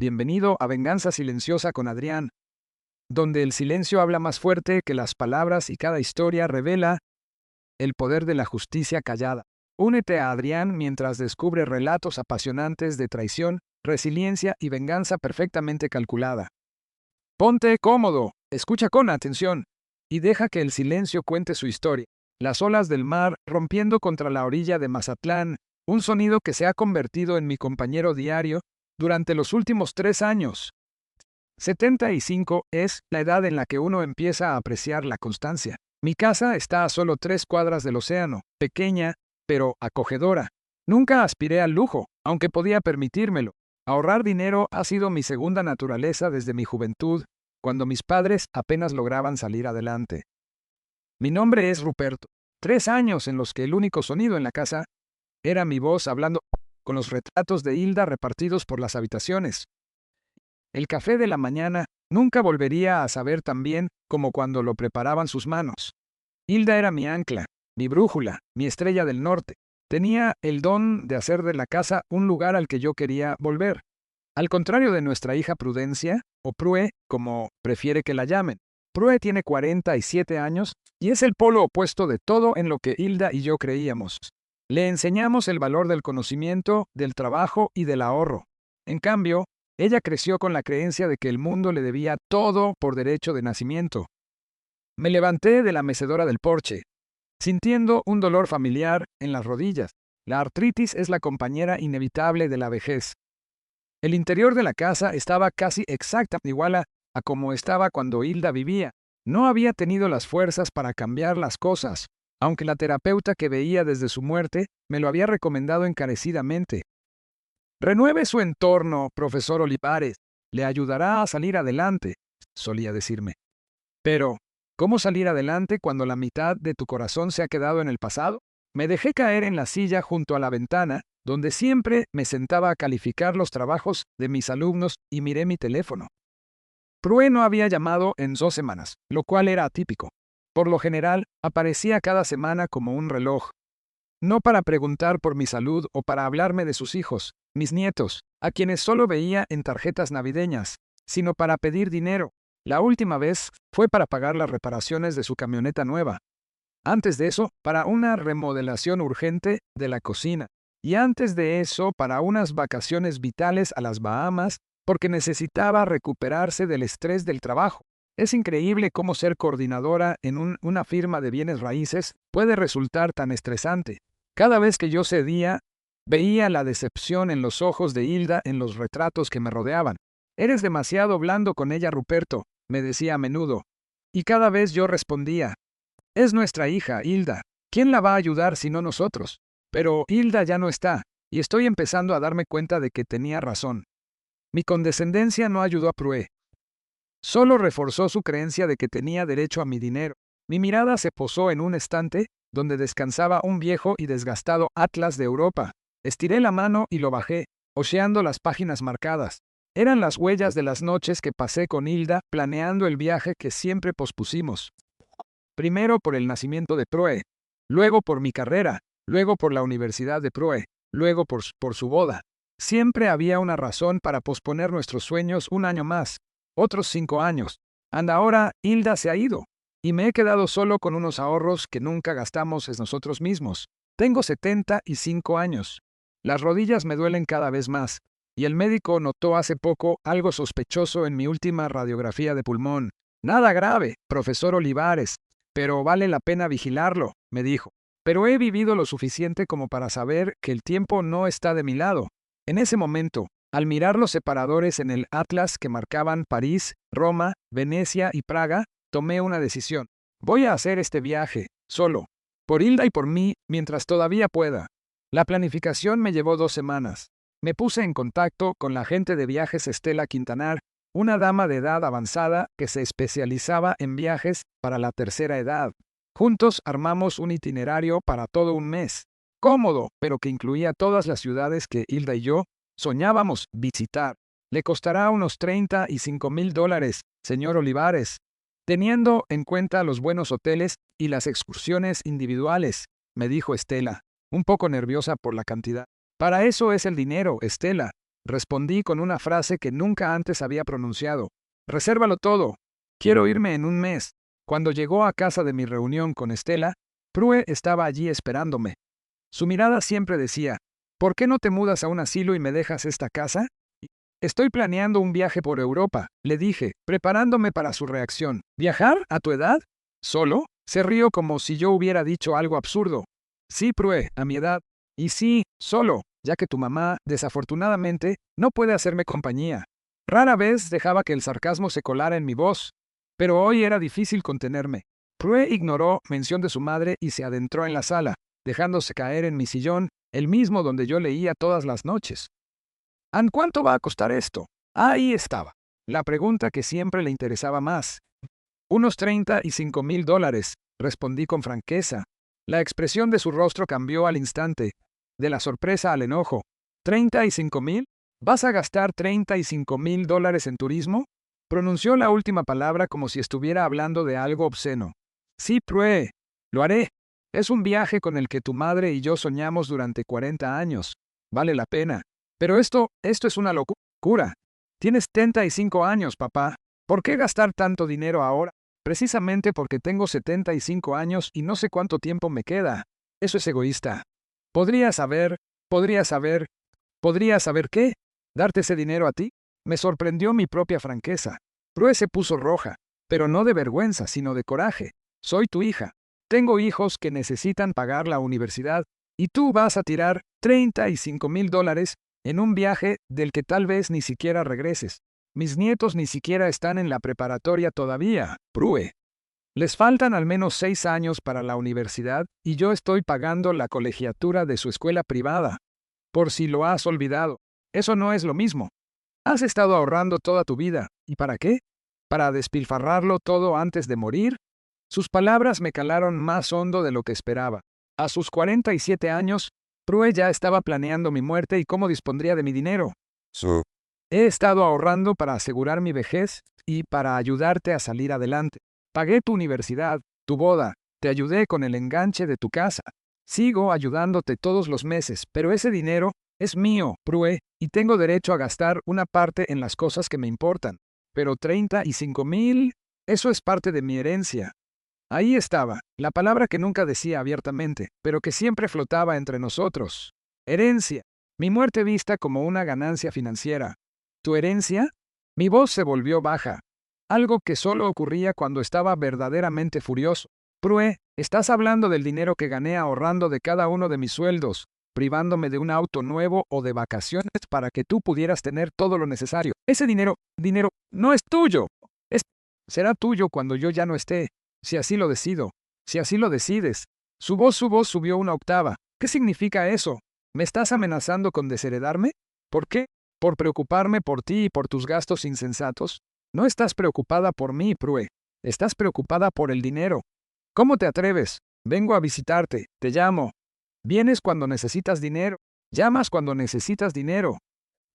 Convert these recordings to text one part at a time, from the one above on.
Bienvenido a Venganza Silenciosa con Adrián, donde el silencio habla más fuerte que las palabras y cada historia revela el poder de la justicia callada. Únete a Adrián mientras descubre relatos apasionantes de traición, resiliencia y venganza perfectamente calculada. Ponte cómodo, escucha con atención y deja que el silencio cuente su historia. Las olas del mar rompiendo contra la orilla de Mazatlán, un sonido que se ha convertido en mi compañero diario durante los últimos 3 años. 75 es la edad en la que uno empieza a apreciar la constancia. Mi casa está a solo 3 cuadras del océano, pequeña, pero acogedora. Nunca aspiré al lujo, aunque podía permitírmelo. Ahorrar dinero ha sido mi segunda naturaleza desde mi juventud, cuando mis padres apenas lograban salir adelante. Mi nombre es Ruperto. 3 años en los que el único sonido en la casa era mi voz hablando con los retratos de Hilda repartidos por las habitaciones. El café de la mañana nunca volvería a saber tan bien como cuando lo preparaban sus manos. Hilda era mi ancla, mi brújula, mi estrella del norte. Tenía el don de hacer de la casa un lugar al que yo quería volver. Al contrario de nuestra hija Prudencia, o Prue, como prefiere que la llamen. Prue tiene 47 años y es el polo opuesto de todo en lo que Hilda y yo creíamos. Le enseñamos el valor del conocimiento, del trabajo y del ahorro. En cambio, ella creció con la creencia de que el mundo le debía todo por derecho de nacimiento. Me levanté de la mecedora del porche, sintiendo un dolor familiar en las rodillas. La artritis es la compañera inevitable de la vejez. El interior de la casa estaba casi exactamente igual a como estaba cuando Hilda vivía. No había tenido las fuerzas para cambiar las cosas, aunque la terapeuta que veía desde su muerte me lo había recomendado encarecidamente. Renueve su entorno, profesor Olivares. Le ayudará a salir adelante, solía decirme. Pero, ¿cómo salir adelante cuando la mitad de tu corazón se ha quedado en el pasado? Me dejé caer en la silla junto a la ventana, donde siempre me sentaba a calificar los trabajos de mis alumnos y miré mi teléfono. Prue no había llamado en 2 semanas, lo cual era atípico. Por lo general, aparecía cada semana como un reloj. No para preguntar por mi salud o para hablarme de sus hijos, mis nietos, a quienes solo veía en tarjetas navideñas, sino para pedir dinero. La última vez fue para pagar las reparaciones de su camioneta nueva. Antes de eso, para una remodelación urgente de la cocina. Y antes de eso, para unas vacaciones vitales a las Bahamas, porque necesitaba recuperarse del estrés del trabajo. Es increíble cómo ser coordinadora en una firma de bienes raíces puede resultar tan estresante. Cada vez que yo cedía, veía la decepción en los ojos de Hilda en los retratos que me rodeaban. «Eres demasiado blando con ella, Ruperto», me decía a menudo. Y cada vez yo respondía, «Es nuestra hija, Hilda. ¿Quién la va a ayudar sino nosotros?» Pero Hilda ya no está, y estoy empezando a darme cuenta de que tenía razón. Mi condescendencia no ayudó a Prue. Solo reforzó su creencia de que tenía derecho a mi dinero. Mi mirada se posó en un estante donde descansaba un viejo y desgastado Atlas de Europa. Estiré la mano y lo bajé, hojeando las páginas marcadas. Eran las huellas de las noches que pasé con Hilda planeando el viaje que siempre pospusimos. Primero por el nacimiento de Prue, luego por mi carrera, luego por la universidad de Prue, luego por su boda. Siempre había una razón para posponer nuestros sueños un año más, otros 5 años. Ahora Hilda se ha ido, y me he quedado solo con unos ahorros que nunca gastamos en nosotros mismos. Tengo 75 años. Las rodillas me duelen cada vez más, y el médico notó hace poco algo sospechoso en mi última radiografía de pulmón. «Nada grave, profesor Olivares, pero vale la pena vigilarlo», me dijo. Pero he vivido lo suficiente como para saber que el tiempo no está de mi lado. En ese momento, al mirar los separadores en el atlas que marcaban París, Roma, Venecia y Praga, tomé una decisión. Voy a hacer este viaje, solo, por Hilda y por mí, mientras todavía pueda. La planificación me llevó 2 semanas. Me puse en contacto con la agente de viajes Estela Quintanar, una dama de edad avanzada que se especializaba en viajes para la tercera edad. Juntos armamos un itinerario para todo un mes. Cómodo, pero que incluía todas las ciudades que Hilda y yo soñábamos visitar. Le costará unos $35,000, señor Olivares, teniendo en cuenta los buenos hoteles y las excursiones individuales, me dijo Estela, un poco nerviosa por la cantidad. Para eso es el dinero, Estela. respondí con una frase que nunca antes había pronunciado. Resérvalo todo. Quiero irme en un mes. Cuando llegó a casa de mi reunión con Estela, Prue estaba allí esperándome. Su mirada siempre decía, ¿por qué no te mudas a un asilo y me dejas esta casa? Estoy planeando un viaje por Europa, le dije, preparándome para su reacción. ¿Viajar? ¿A tu edad? ¿Solo? Se rió como si yo hubiera dicho algo absurdo. Sí, Prue, a mi edad. Y sí, solo, ya que tu mamá, desafortunadamente, no puede hacerme compañía. Rara vez dejaba que el sarcasmo se colara en mi voz, pero hoy era difícil contenerme. Prue ignoró mención de su madre y se adentró en la sala, dejándose caer en mi sillón, el mismo donde yo leía todas las noches. ¿Cuánto va a costar esto? Ahí estaba. La pregunta que siempre le interesaba más. Unos $35,000, respondí con franqueza. La expresión de su rostro cambió al instante, de la sorpresa al enojo. ¿$35,000? ¿Vas a gastar $35,000 en turismo? Pronunció la última palabra como si estuviera hablando de algo obsceno. Sí, Prue, lo haré. Es un viaje con el que tu madre y yo soñamos durante 40 años. Vale la pena. Pero esto es una locura. Tienes 75 años, papá. ¿Por qué gastar tanto dinero ahora? Precisamente porque tengo 75 años y no sé cuánto tiempo me queda. Eso es egoísta. Podría saber qué. ¿Darte ese dinero a ti? Me sorprendió mi propia franqueza. Prue se puso roja, pero no de vergüenza, sino de coraje. Soy tu hija. Tengo hijos que necesitan pagar la universidad y tú vas a tirar $35,000 en un viaje del que tal vez ni siquiera regreses. Mis nietos ni siquiera están en la preparatoria todavía, Prue. Les faltan al menos 6 años para la universidad y yo estoy pagando la colegiatura de su escuela privada. Por si lo has olvidado, eso no es lo mismo. Has estado ahorrando toda tu vida. ¿Y para qué? ¿Para despilfarrarlo todo antes de morir? Sus palabras me calaron más hondo de lo que esperaba. A sus 47 años, Prue ya estaba planeando mi muerte y cómo dispondría de mi dinero. He estado ahorrando para asegurar mi vejez y para ayudarte a salir adelante. Pagué tu universidad, tu boda, te ayudé con el enganche de tu casa. Sigo ayudándote todos los meses, pero ese dinero es mío, Prue, y tengo derecho a gastar una parte en las cosas que me importan. Pero 35,000, eso es parte de mi herencia. Ahí estaba, la palabra que nunca decía abiertamente, pero que siempre flotaba entre nosotros. Herencia. Mi muerte vista como una ganancia financiera. ¿Tu herencia? Mi voz se volvió baja. Algo que solo ocurría cuando estaba verdaderamente furioso. Prue, estás hablando del dinero que gané ahorrando de cada uno de mis sueldos, privándome de un auto nuevo o de vacaciones para que tú pudieras tener todo lo necesario. Ese dinero, no es tuyo. Será tuyo cuando yo ya no esté. Si así lo decido, si así lo decides. Su voz subió una octava. ¿Qué significa eso? ¿Me estás amenazando con desheredarme? ¿Por qué? ¿Por preocuparme por ti y por tus gastos insensatos? No estás preocupada por mí, Prue. Estás preocupada por el dinero. ¿Cómo te atreves? Vengo a visitarte, te llamo. Vienes cuando necesitas dinero. Llamas cuando necesitas dinero.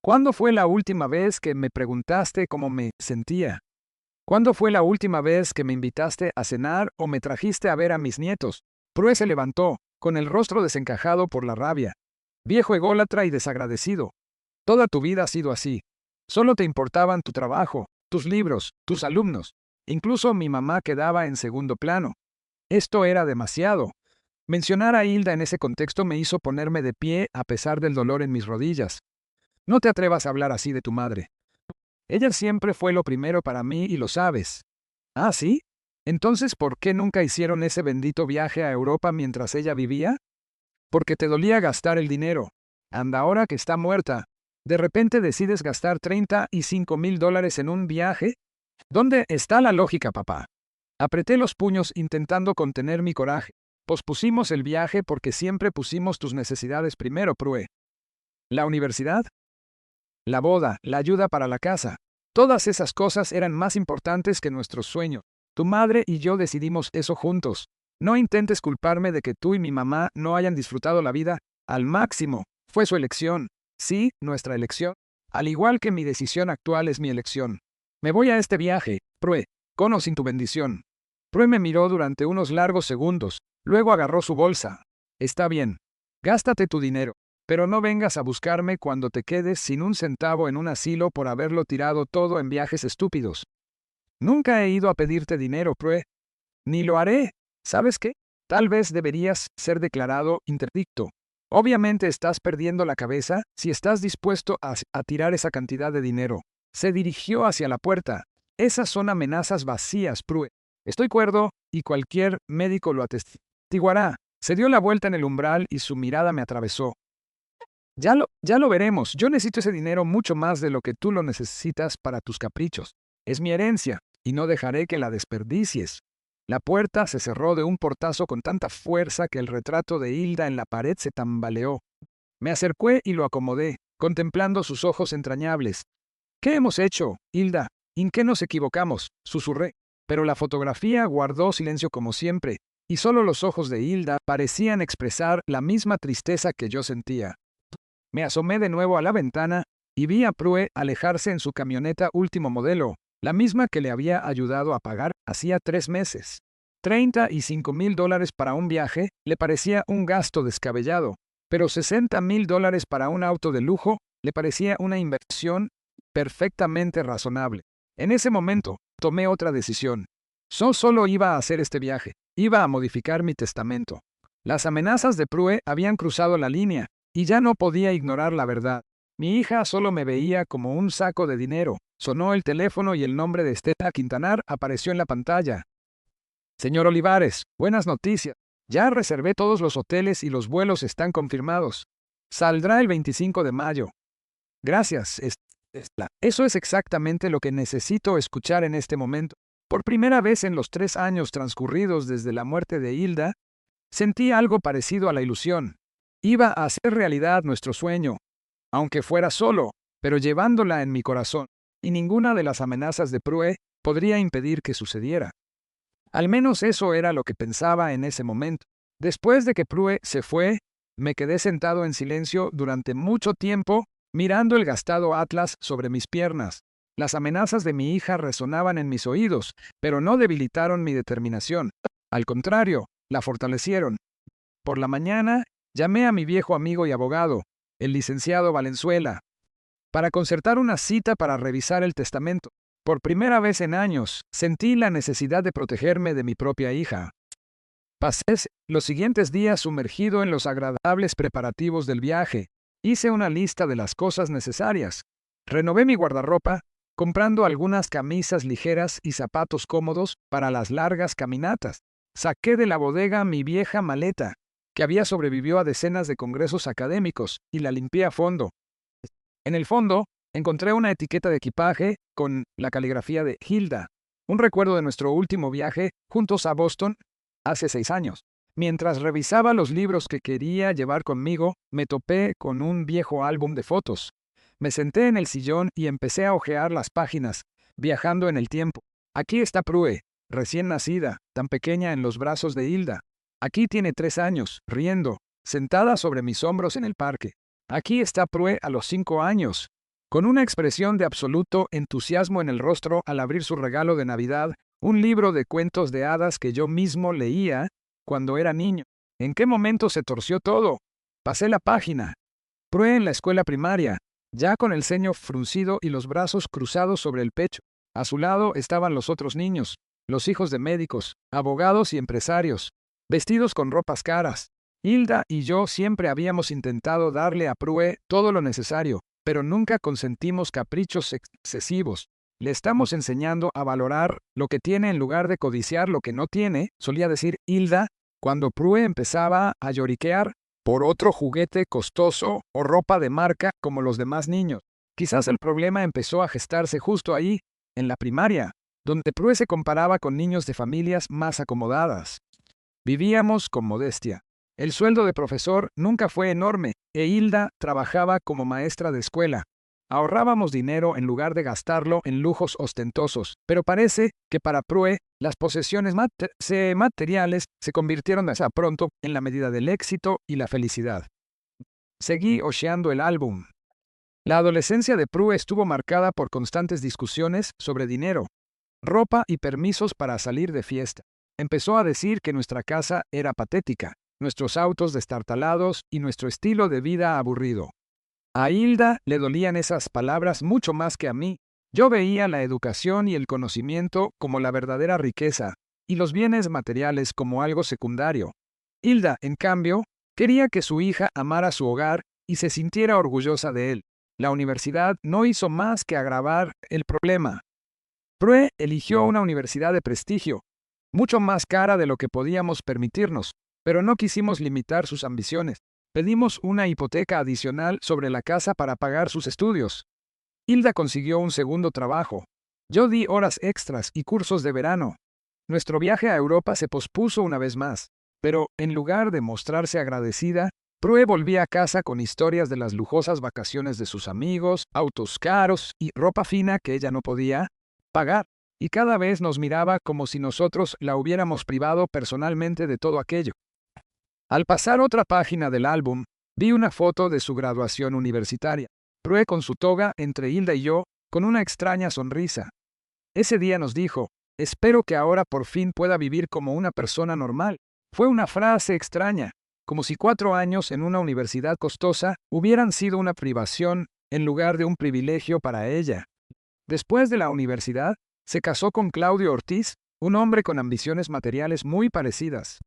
¿Cuándo fue la última vez que me preguntaste cómo me sentía? ¿Cuándo fue la última vez que me invitaste a cenar o me trajiste a ver a mis nietos? Prue se levantó, con el rostro desencajado por la rabia. Viejo ególatra y desagradecido. Toda tu vida ha sido así. Solo te importaban tu trabajo, tus libros, tus alumnos. Incluso mi mamá quedaba en segundo plano. Esto era demasiado. Mencionar a Hilda en ese contexto me hizo ponerme de pie a pesar del dolor en mis rodillas. No te atrevas a hablar así de tu madre. Ella siempre fue lo primero para mí y lo sabes. ¿Ah, sí? Entonces, ¿por qué nunca hicieron ese bendito viaje a Europa mientras ella vivía? Porque te dolía gastar el dinero. Anda, ahora que está muerta, ¿de repente decides gastar $35,000 en un viaje? ¿Dónde está la lógica, papá? Apreté los puños intentando contener mi coraje. Pospusimos el viaje porque siempre pusimos tus necesidades primero, Prue. ¿La universidad? La boda, la ayuda para la casa. Todas esas cosas eran más importantes que nuestros sueños. Tu madre y yo decidimos eso juntos. No intentes culparme de que tú y mi mamá no hayan disfrutado la vida al máximo. Fue su elección. Sí, nuestra elección. Al igual que mi decisión actual es mi elección. Me voy a este viaje, Prue, con o sin tu bendición. Prue me miró durante unos largos segundos. Luego agarró su bolsa. Está bien. Gástate tu dinero. pero no vengas a buscarme cuando te quedes sin un centavo en un asilo por haberlo tirado todo en viajes estúpidos. Nunca he ido a pedirte dinero, Prue. Ni lo haré. ¿Sabes qué? Tal vez deberías ser declarado interdicto. Obviamente estás perdiendo la cabeza si estás dispuesto a tirar esa cantidad de dinero. Se dirigió hacia la puerta. Esas son amenazas vacías, Prue. Estoy cuerdo y cualquier médico lo atestiguará. Se dio la vuelta en el umbral y su mirada me atravesó. Ya lo veremos. Yo necesito ese dinero mucho más de lo que tú lo necesitas para tus caprichos. Es mi herencia, y no dejaré que la desperdicies. La puerta se cerró de un portazo con tanta fuerza que el retrato de Hilda en la pared se tambaleó. Me acerqué y lo acomodé, contemplando sus ojos entrañables. ¿Qué hemos hecho, Hilda? ¿En qué nos equivocamos? Susurré. Pero la fotografía guardó silencio como siempre, y solo los ojos de Hilda parecían expresar la misma tristeza que yo sentía. Me asomé de nuevo a la ventana y vi a Prue alejarse en su camioneta último modelo, la misma que le había ayudado a pagar hacía 3 meses. $35,000 para un viaje le parecía un gasto descabellado, pero $60,000 para un auto de lujo le parecía una inversión perfectamente razonable. En ese momento, tomé otra decisión. Solo iba a hacer este viaje. Iba a modificar mi testamento. Las amenazas de Prue habían cruzado la línea, y ya no podía ignorar la verdad. Mi hija solo me veía como un saco de dinero. Sonó el teléfono y el nombre de Estela Quintanar apareció en la pantalla. Señor Olivares, buenas noticias. Ya reservé todos los hoteles y los vuelos están confirmados. Saldrá el 25 de mayo. Gracias, Estela. Eso es exactamente lo que necesito escuchar en este momento. Por primera vez en los 3 años transcurridos desde la muerte de Hilda, sentí algo parecido a la ilusión. Iba a hacer realidad nuestro sueño, aunque fuera solo, pero llevándola en mi corazón, y ninguna de las amenazas de Prue podría impedir que sucediera. Al menos eso era lo que pensaba en ese momento. Después de que Prue se fue, me quedé sentado en silencio durante mucho tiempo, mirando el gastado atlas sobre mis piernas. Las amenazas de mi hija resonaban en mis oídos, pero no debilitaron mi determinación. Al contrario, la fortalecieron. Por la mañana, llamé a mi viejo amigo y abogado, el licenciado Valenzuela, para concertar una cita para revisar el testamento. Por primera vez en años, sentí la necesidad de protegerme de mi propia hija. Pasé los siguientes días sumergido en los agradables preparativos del viaje. Hice una lista de las cosas necesarias. Renové mi guardarropa, comprando algunas camisas ligeras y zapatos cómodos para las largas caminatas. Saqué de la bodega mi vieja maleta, que había sobrevivido a decenas de congresos académicos, y la limpié a fondo. En el fondo, encontré una etiqueta de equipaje con la caligrafía de Hilda, un recuerdo de nuestro último viaje juntos a Boston hace 6 años. Mientras revisaba los libros que quería llevar conmigo, me topé con un viejo álbum de fotos. Me senté en el sillón y empecé a hojear las páginas, viajando en el tiempo. Aquí está Prue, recién nacida, tan pequeña en los brazos de Hilda. Aquí tiene 3 años, riendo, sentada sobre mis hombros en el parque. Aquí está Prue a los 5 años, con una expresión de absoluto entusiasmo en el rostro al abrir su regalo de Navidad, un libro de cuentos de hadas que yo mismo leía cuando era niño. ¿En qué momento se torció todo? Pasé la página. Prue en la escuela primaria, ya con el ceño fruncido y los brazos cruzados sobre el pecho. A su lado estaban los otros niños, los hijos de médicos, abogados y empresarios, vestidos con ropas caras. Hilda y yo siempre habíamos intentado darle a Prue todo lo necesario, pero nunca consentimos caprichos excesivos. Le estamos enseñando a valorar lo que tiene en lugar de codiciar lo que no tiene, solía decir Hilda, cuando Prue empezaba a lloriquear por otro juguete costoso o ropa de marca como los demás niños. Quizás el problema empezó a gestarse justo ahí, en la primaria, donde Prue se comparaba con niños de familias más acomodadas. Vivíamos con modestia. El sueldo de profesor nunca fue enorme, e Hilda trabajaba como maestra de escuela. Ahorrábamos dinero en lugar de gastarlo en lujos ostentosos, pero parece que para Prue las posesiones materiales se convirtieron pronto en la medida del éxito y la felicidad. Seguí hojeando el álbum. La adolescencia de Prue estuvo marcada por constantes discusiones sobre dinero, ropa y permisos para salir de fiesta. Empezó a decir que nuestra casa era patética, nuestros autos destartalados y nuestro estilo de vida aburrido. A Hilda le dolían esas palabras mucho más que a mí. Yo veía la educación y el conocimiento como la verdadera riqueza, y los bienes materiales como algo secundario. Hilda, en cambio, quería que su hija amara su hogar y se sintiera orgullosa de él. La universidad no hizo más que agravar el problema. Prue eligió una universidad de prestigio, mucho más cara de lo que podíamos permitirnos, pero no quisimos limitar sus ambiciones. Pedimos una hipoteca adicional sobre la casa para pagar sus estudios. Hilda consiguió un segundo trabajo. Yo di horas extras y cursos de verano. Nuestro viaje a Europa se pospuso una vez más, pero en lugar de mostrarse agradecida, Prue volvía a casa con historias de las lujosas vacaciones de sus amigos, autos caros y ropa fina que ella no podía pagar, y cada vez nos miraba como si nosotros la hubiéramos privado personalmente de todo aquello. Al pasar otra página del álbum, vi una foto de su graduación universitaria. Prue con su toga entre Hilda y yo, con una extraña sonrisa. Ese día nos dijo, espero que ahora por fin pueda vivir como una persona normal. Fue una frase extraña, como si 4 años en una universidad costosa hubieran sido una privación en lugar de un privilegio para ella. Después de la universidad, se casó con Claudio Ortiz, un hombre con ambiciones materiales muy parecidas.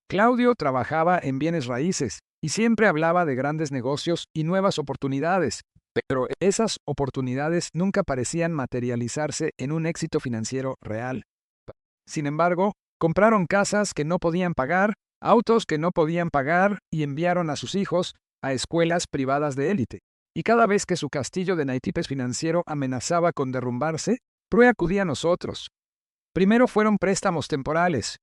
Claudio trabajaba en bienes raíces y siempre hablaba de grandes negocios y nuevas oportunidades, pero esas oportunidades nunca parecían materializarse en un éxito financiero real. Sin embargo, compraron casas que no podían pagar, autos que no podían pagar y enviaron a sus hijos a escuelas privadas de élite. Y cada vez que su castillo de naipes financiero amenazaba con derrumbarse, Prue acudía a nosotros. Primero fueron préstamos temporales,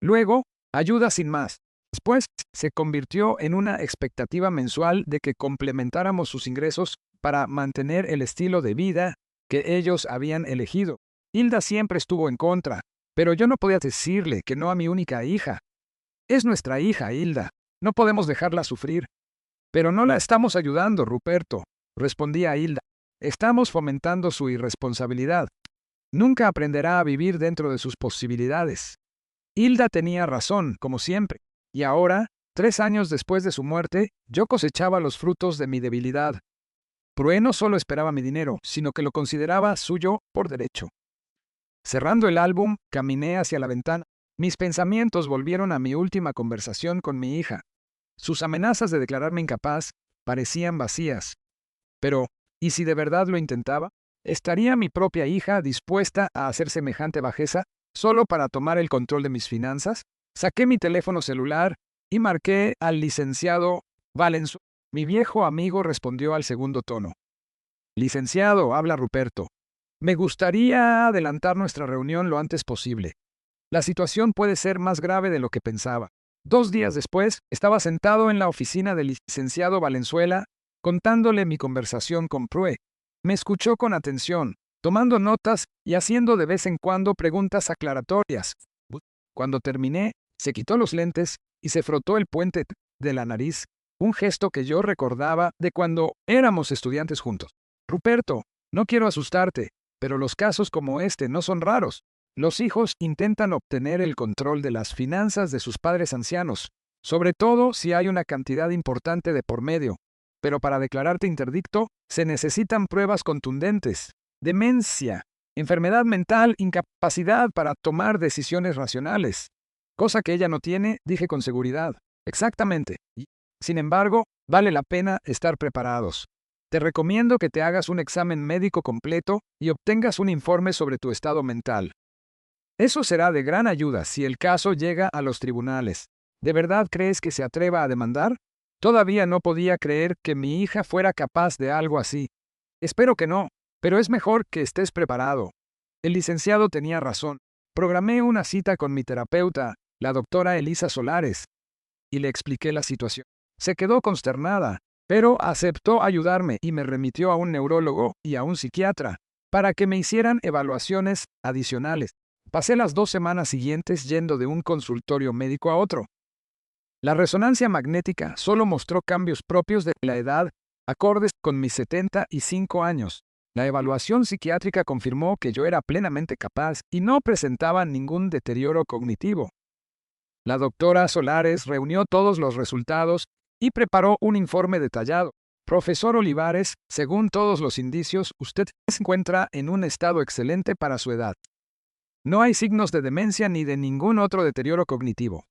luego ayuda sin más. Después se convirtió en una expectativa mensual de que complementáramos sus ingresos para mantener el estilo de vida que ellos habían elegido. Hilda siempre estuvo en contra, pero yo no podía decirle que no a mi única hija. Es nuestra hija, Hilda. No podemos dejarla sufrir. Pero no la estamos ayudando, Ruperto, respondía Hilda. Estamos fomentando su irresponsabilidad. Nunca aprenderá a vivir dentro de sus posibilidades. Hilda tenía razón, como siempre, y ahora, 3 años después de su muerte, yo cosechaba los frutos de mi debilidad. Prue no solo esperaba mi dinero, sino que lo consideraba suyo por derecho. Cerrando el álbum, caminé hacia la ventana. Mis pensamientos volvieron a mi última conversación con mi hija. Sus amenazas de declararme incapaz parecían vacías. Pero, ¿y si de verdad lo intentaba? ¿Estaría mi propia hija dispuesta a hacer semejante bajeza solo para tomar el control de mis finanzas? Saqué mi teléfono celular y marqué al licenciado Valenzuela. Mi viejo amigo respondió al segundo tono. Licenciado, habla Ruperto. Me gustaría adelantar nuestra reunión lo antes posible. La situación puede ser más grave de lo que pensaba. 2 días después, estaba sentado en la oficina del licenciado Valenzuela, contándole mi conversación con Prue. Me escuchó con atención, tomando notas y haciendo de vez en cuando preguntas aclaratorias. Cuando terminé, se quitó los lentes y se frotó el puente de la nariz, un gesto que yo recordaba de cuando éramos estudiantes juntos. Ruperto, no quiero asustarte, pero los casos como este no son raros. Los hijos intentan obtener el control de las finanzas de sus padres ancianos, sobre todo si hay una cantidad importante de por medio. Pero para declararte interdicto, se necesitan pruebas contundentes. Demencia, enfermedad mental, incapacidad para tomar decisiones racionales. Cosa que ella no tiene, dije con seguridad. Exactamente. Sin embargo, vale la pena estar preparados. Te recomiendo que te hagas un examen médico completo y obtengas un informe sobre tu estado mental. Eso será de gran ayuda si el caso llega a los tribunales. ¿De verdad crees que se atreva a demandar? Todavía no podía creer que mi hija fuera capaz de algo así. Espero que no, pero es mejor que estés preparado. El licenciado tenía razón. Programé una cita con mi terapeuta, la doctora Elisa Solares, y le expliqué la situación. Se quedó consternada, pero aceptó ayudarme y me remitió a un neurólogo y a un psiquiatra para que me hicieran evaluaciones adicionales. Pasé las 2 semanas siguientes yendo de un consultorio médico a otro. La resonancia magnética solo mostró cambios propios de la edad, acordes con mis 75 años. La evaluación psiquiátrica confirmó que yo era plenamente capaz y no presentaba ningún deterioro cognitivo. La doctora Solares reunió todos los resultados y preparó un informe detallado. Profesor Olivares, según todos los indicios, usted se encuentra en un estado excelente para su edad. No hay signos de demencia ni de ningún otro deterioro cognitivo.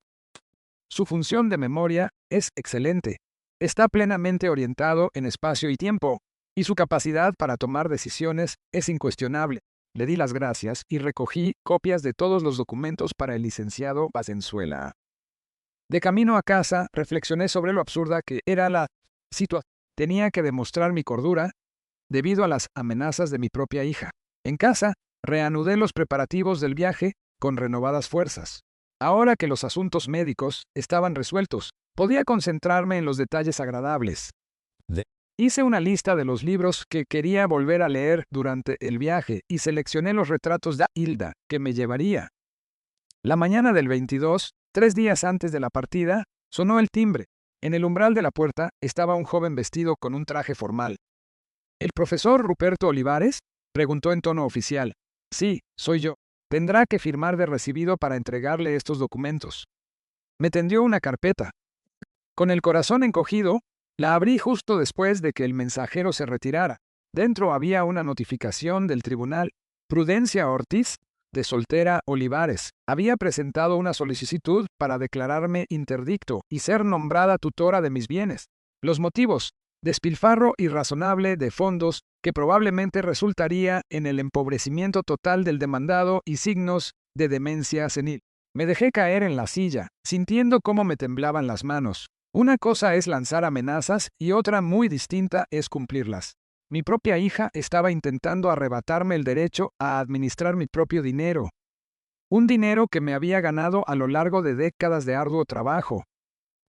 Su función de memoria es excelente. Está plenamente orientado en espacio y tiempo, y su capacidad para tomar decisiones es incuestionable. Le di las gracias y recogí copias de todos los documentos para el licenciado Valenzuela. De camino a casa, reflexioné sobre lo absurda que era la situación. Tenía que demostrar mi cordura debido a las amenazas de mi propia hija. En casa, reanudé los preparativos del viaje con renovadas fuerzas. Ahora que los asuntos médicos estaban resueltos, podía concentrarme en los detalles agradables. Hice una lista de los libros que quería volver a leer durante el viaje y seleccioné los retratos de Hilda que me llevaría. La mañana del 22, 3 días antes de la partida, sonó el timbre. En el umbral de la puerta estaba un joven vestido con un traje formal. ¿El profesor Ruperto Olivares?, preguntó en tono oficial. Sí, soy yo. Tendrá que firmar de recibido para entregarle estos documentos. Me tendió una carpeta. Con el corazón encogido, la abrí justo después de que el mensajero se retirara. Dentro había una notificación del tribunal. Prudencia Ortiz, de Soltera Olivares, había presentado una solicitud para declararme interdicto y ser nombrada tutora de mis bienes. Los motivos: despilfarro irrazonable de fondos que probablemente resultaría en el empobrecimiento total del demandado y signos de demencia senil. Me dejé caer en la silla, sintiendo cómo me temblaban las manos. Una cosa es lanzar amenazas y otra muy distinta es cumplirlas. Mi propia hija estaba intentando arrebatarme el derecho a administrar mi propio dinero. Un dinero que me había ganado a lo largo de décadas de arduo trabajo.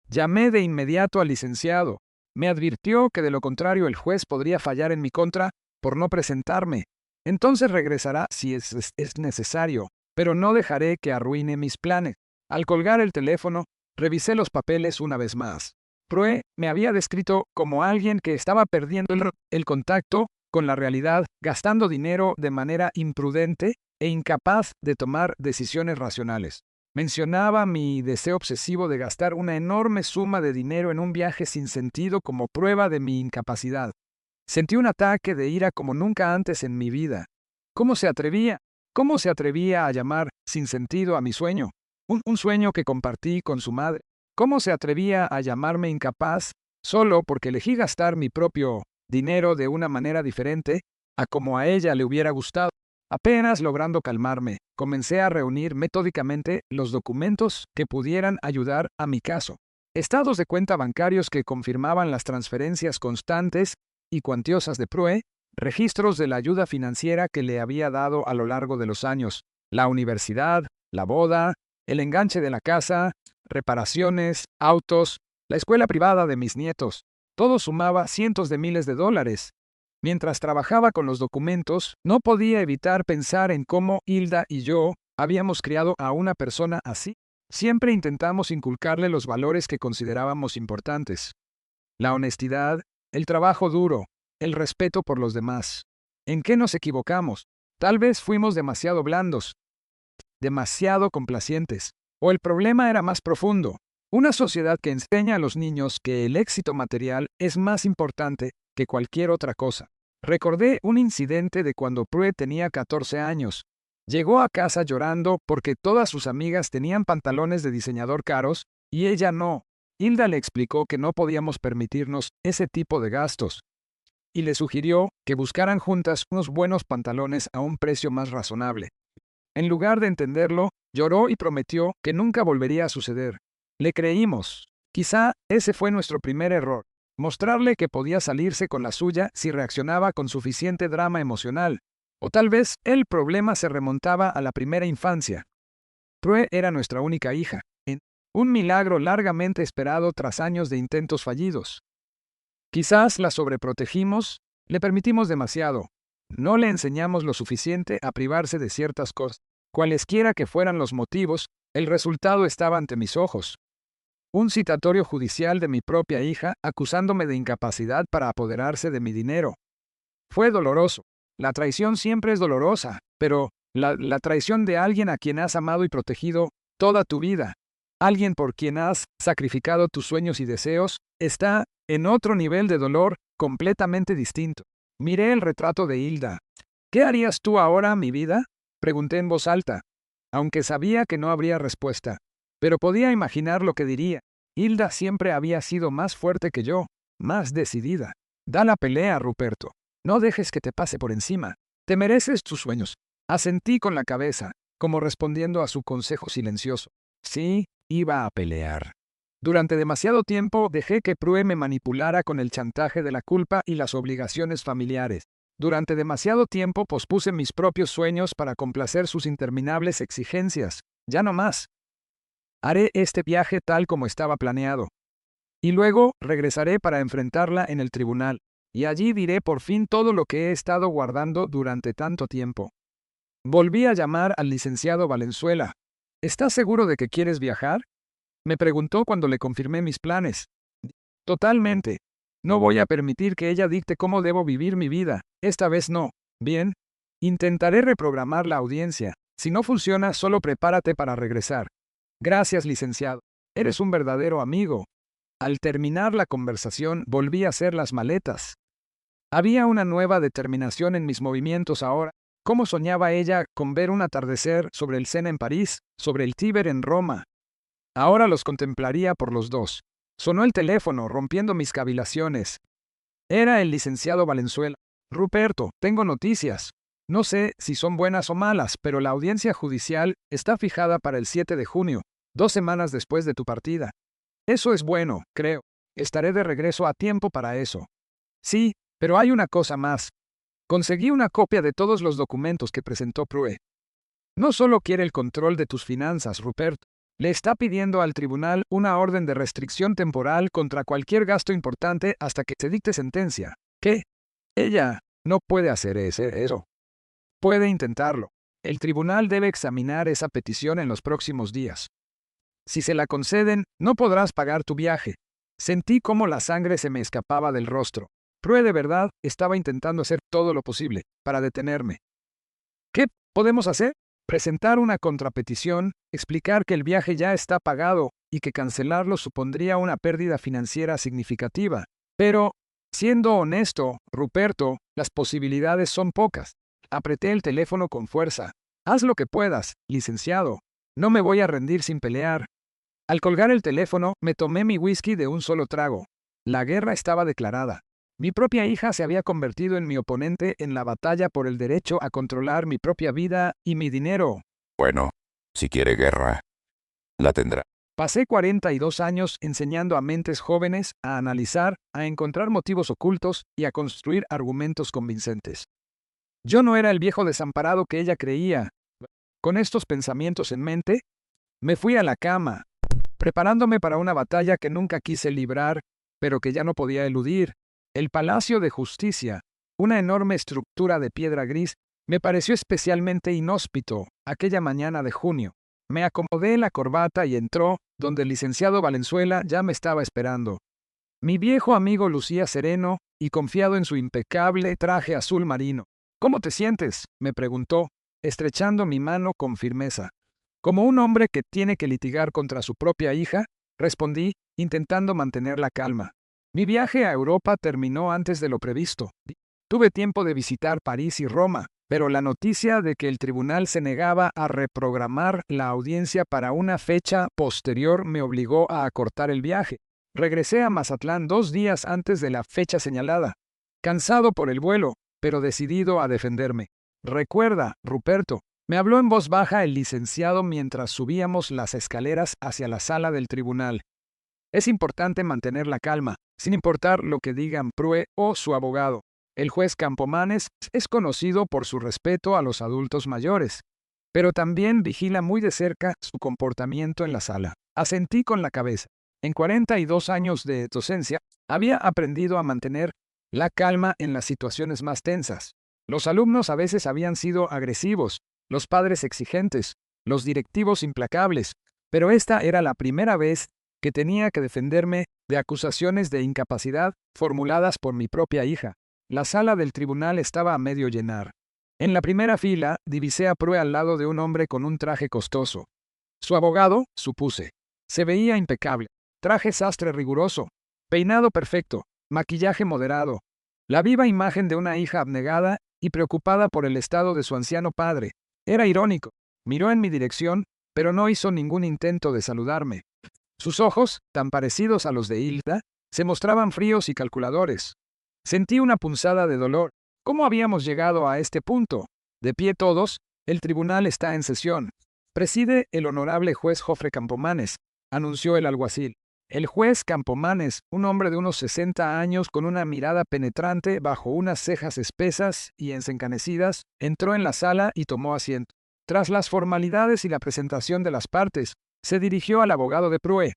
Llamé de inmediato al licenciado. Me advirtió que de lo contrario el juez podría fallar en mi contra por no presentarme. Entonces regresará si es necesario, pero no dejaré que arruine mis planes. Al colgar el teléfono, revisé los papeles una vez más. Prue me había descrito como alguien que estaba perdiendo el contacto con la realidad, gastando dinero de manera imprudente e incapaz de tomar decisiones racionales. Mencionaba mi deseo obsesivo de gastar una enorme suma de dinero en un viaje sin sentido como prueba de mi incapacidad. Sentí un ataque de ira como nunca antes en mi vida. ¿Cómo se atrevía? ¿Cómo se atrevía a llamar sin sentido a mi sueño? Un sueño que compartí con su madre. ¿Cómo se atrevía a llamarme incapaz solo porque elegí gastar mi propio dinero de una manera diferente a como a ella le hubiera gustado? Apenas logrando calmarme, comencé a reunir metódicamente los documentos que pudieran ayudar a mi caso. Estados de cuenta bancarios que confirmaban las transferencias constantes y cuantiosas de Prue, registros de la ayuda financiera que le había dado a lo largo de los años, la universidad, la boda, el enganche de la casa, reparaciones, autos, la escuela privada de mis nietos. Todo sumaba cientos de miles de dólares. Mientras trabajaba con los documentos, no podía evitar pensar en cómo Hilda y yo habíamos criado a una persona así. Siempre intentamos inculcarle los valores que considerábamos importantes. La honestidad, el trabajo duro, el respeto por los demás. ¿En qué nos equivocamos? Tal vez fuimos demasiado blandos, demasiado complacientes. O el problema era más profundo. Una sociedad que enseña a los niños que el éxito material es más importante que cualquier otra cosa. Recordé un incidente de cuando Prue tenía 14 años. Llegó a casa llorando porque todas sus amigas tenían pantalones de diseñador caros y ella no. Hilda le explicó que no podíamos permitirnos ese tipo de gastos y le sugirió que buscaran juntas unos buenos pantalones a un precio más razonable. En lugar de entenderlo, lloró y prometió que nunca volvería a suceder. Le creímos. Quizá ese fue nuestro primer error. Mostrarle que podía salirse con la suya si reaccionaba con suficiente drama emocional. O tal vez el problema se remontaba a la primera infancia. Prue era nuestra única hija, un milagro largamente esperado tras años de intentos fallidos. Quizás la sobreprotegimos, le permitimos demasiado. No le enseñamos lo suficiente a privarse de ciertas cosas. Cualesquiera que fueran los motivos, el resultado estaba ante mis ojos. Un citatorio judicial de mi propia hija acusándome de incapacidad para apoderarse de mi dinero. Fue doloroso. La traición siempre es dolorosa, pero la traición de alguien a quien has amado y protegido toda tu vida. Alguien por quien has sacrificado tus sueños y deseos está en otro nivel de dolor completamente distinto. Miré el retrato de Hilda. ¿Qué harías tú ahora, mi vida? Pregunté en voz alta, aunque sabía que no habría respuesta. Pero podía imaginar lo que diría. Hilda siempre había sido más fuerte que yo, más decidida. Da la pelea, Ruperto. No dejes que te pase por encima. Te mereces tus sueños. Asentí con la cabeza, como respondiendo a su consejo silencioso. Sí, iba a pelear. Durante demasiado tiempo dejé que Prue me manipulara con el chantaje de la culpa y las obligaciones familiares. Durante demasiado tiempo pospuse mis propios sueños para complacer sus interminables exigencias. Ya no más. Haré este viaje tal como estaba planeado. Y luego regresaré para enfrentarla en el tribunal, y allí diré por fin todo lo que he estado guardando durante tanto tiempo. Volví a llamar al licenciado Valenzuela. ¿Estás seguro de que quieres viajar? Me preguntó cuando le confirmé mis planes. Totalmente. No voy a permitir que ella dicte cómo debo vivir mi vida. Esta vez no. Bien. Intentaré reprogramar la audiencia. Si no funciona, solo prepárate para regresar. Gracias, licenciado. Eres un verdadero amigo. Al terminar la conversación, volví a hacer las maletas. Había una nueva determinación en mis movimientos ahora. ¿Cómo soñaba ella con ver un atardecer sobre el Sena en París, sobre el Tíber en Roma? Ahora los contemplaría por los dos. Sonó el teléfono, rompiendo mis cavilaciones. Era el licenciado Valenzuela. Ruperto, tengo noticias. No sé si son buenas o malas, pero la audiencia judicial está fijada para el 7 de junio, 2 semanas después de tu partida. Eso es bueno, creo. Estaré de regreso a tiempo para eso. Sí, pero hay una cosa más. Conseguí una copia de todos los documentos que presentó Prue. No solo quiere el control de tus finanzas, Rupert. Le está pidiendo al tribunal una orden de restricción temporal contra cualquier gasto importante hasta que se dicte sentencia. ¿Qué? Ella no puede hacer eso. Puede intentarlo. El tribunal debe examinar esa petición en los próximos días. Si se la conceden, no podrás pagar tu viaje. Sentí cómo la sangre se me escapaba del rostro. Prue de verdad estaba intentando hacer todo lo posible para detenerme. ¿Qué podemos hacer? Presentar una contrapetición, explicar que el viaje ya está pagado y que cancelarlo supondría una pérdida financiera significativa. Pero, siendo honesto, Ruperto, las posibilidades son pocas. Apreté el teléfono con fuerza. Haz lo que puedas, licenciado. No me voy a rendir sin pelear. Al colgar el teléfono, me tomé mi whisky de un solo trago. La guerra estaba declarada. Mi propia hija se había convertido en mi oponente en la batalla por el derecho a controlar mi propia vida y mi dinero. Bueno, si quiere guerra, la tendrá. Pasé 42 años enseñando a mentes jóvenes a analizar, a encontrar motivos ocultos y a construir argumentos convincentes. Yo no era el viejo desamparado que ella creía. Con estos pensamientos en mente, me fui a la cama, preparándome para una batalla que nunca quise librar, pero que ya no podía eludir. El Palacio de Justicia, una enorme estructura de piedra gris, me pareció especialmente inhóspito aquella mañana de junio. Me acomodé la corbata y entró, donde el licenciado Valenzuela ya me estaba esperando. Mi viejo amigo lucía sereno y confiado en su impecable traje azul marino. ¿Cómo te sientes?, me preguntó, estrechando mi mano con firmeza. Como un hombre que tiene que litigar contra su propia hija, respondí, intentando mantener la calma. Mi viaje a Europa terminó antes de lo previsto. Tuve tiempo de visitar París y Roma, pero la noticia de que el tribunal se negaba a reprogramar la audiencia para una fecha posterior me obligó a acortar el viaje. Regresé a Mazatlán 2 días antes de la fecha señalada, cansado por el vuelo, pero decidido a defenderme. Recuerda, Ruperto, me habló en voz baja el licenciado mientras subíamos las escaleras hacia la sala del tribunal. Es importante mantener la calma, sin importar lo que digan Prue o su abogado. El juez Campomanes es conocido por su respeto a los adultos mayores, pero también vigila muy de cerca su comportamiento en la sala. Asentí con la cabeza. En 42 años de docencia, había aprendido a mantener la calma en las situaciones más tensas. Los alumnos a veces habían sido agresivos, los padres exigentes, los directivos implacables, pero esta era la primera vez que tenía que defenderme de acusaciones de incapacidad formuladas por mi propia hija. La sala del tribunal estaba a medio llenar. En la primera fila divisé a Prue al lado de un hombre con un traje costoso. Su abogado, supuse. Se veía impecable. Traje sastre riguroso, peinado perfecto, maquillaje moderado. La viva imagen de una hija abnegada y preocupada por el estado de su anciano padre. Era irónico. Miró en mi dirección, pero no hizo ningún intento de saludarme. Sus ojos, tan parecidos a los de Hilda, se mostraban fríos y calculadores. Sentí una punzada de dolor. ¿Cómo habíamos llegado a este punto? De pie todos, el tribunal está en sesión. Preside el honorable juez Jofre Campomanes, anunció el alguacil. El juez Campomanes, un hombre de unos 60 años con una mirada penetrante bajo unas cejas espesas y encanecidas, entró en la sala y tomó asiento. Tras las formalidades y la presentación de las partes, se dirigió al abogado de Prue.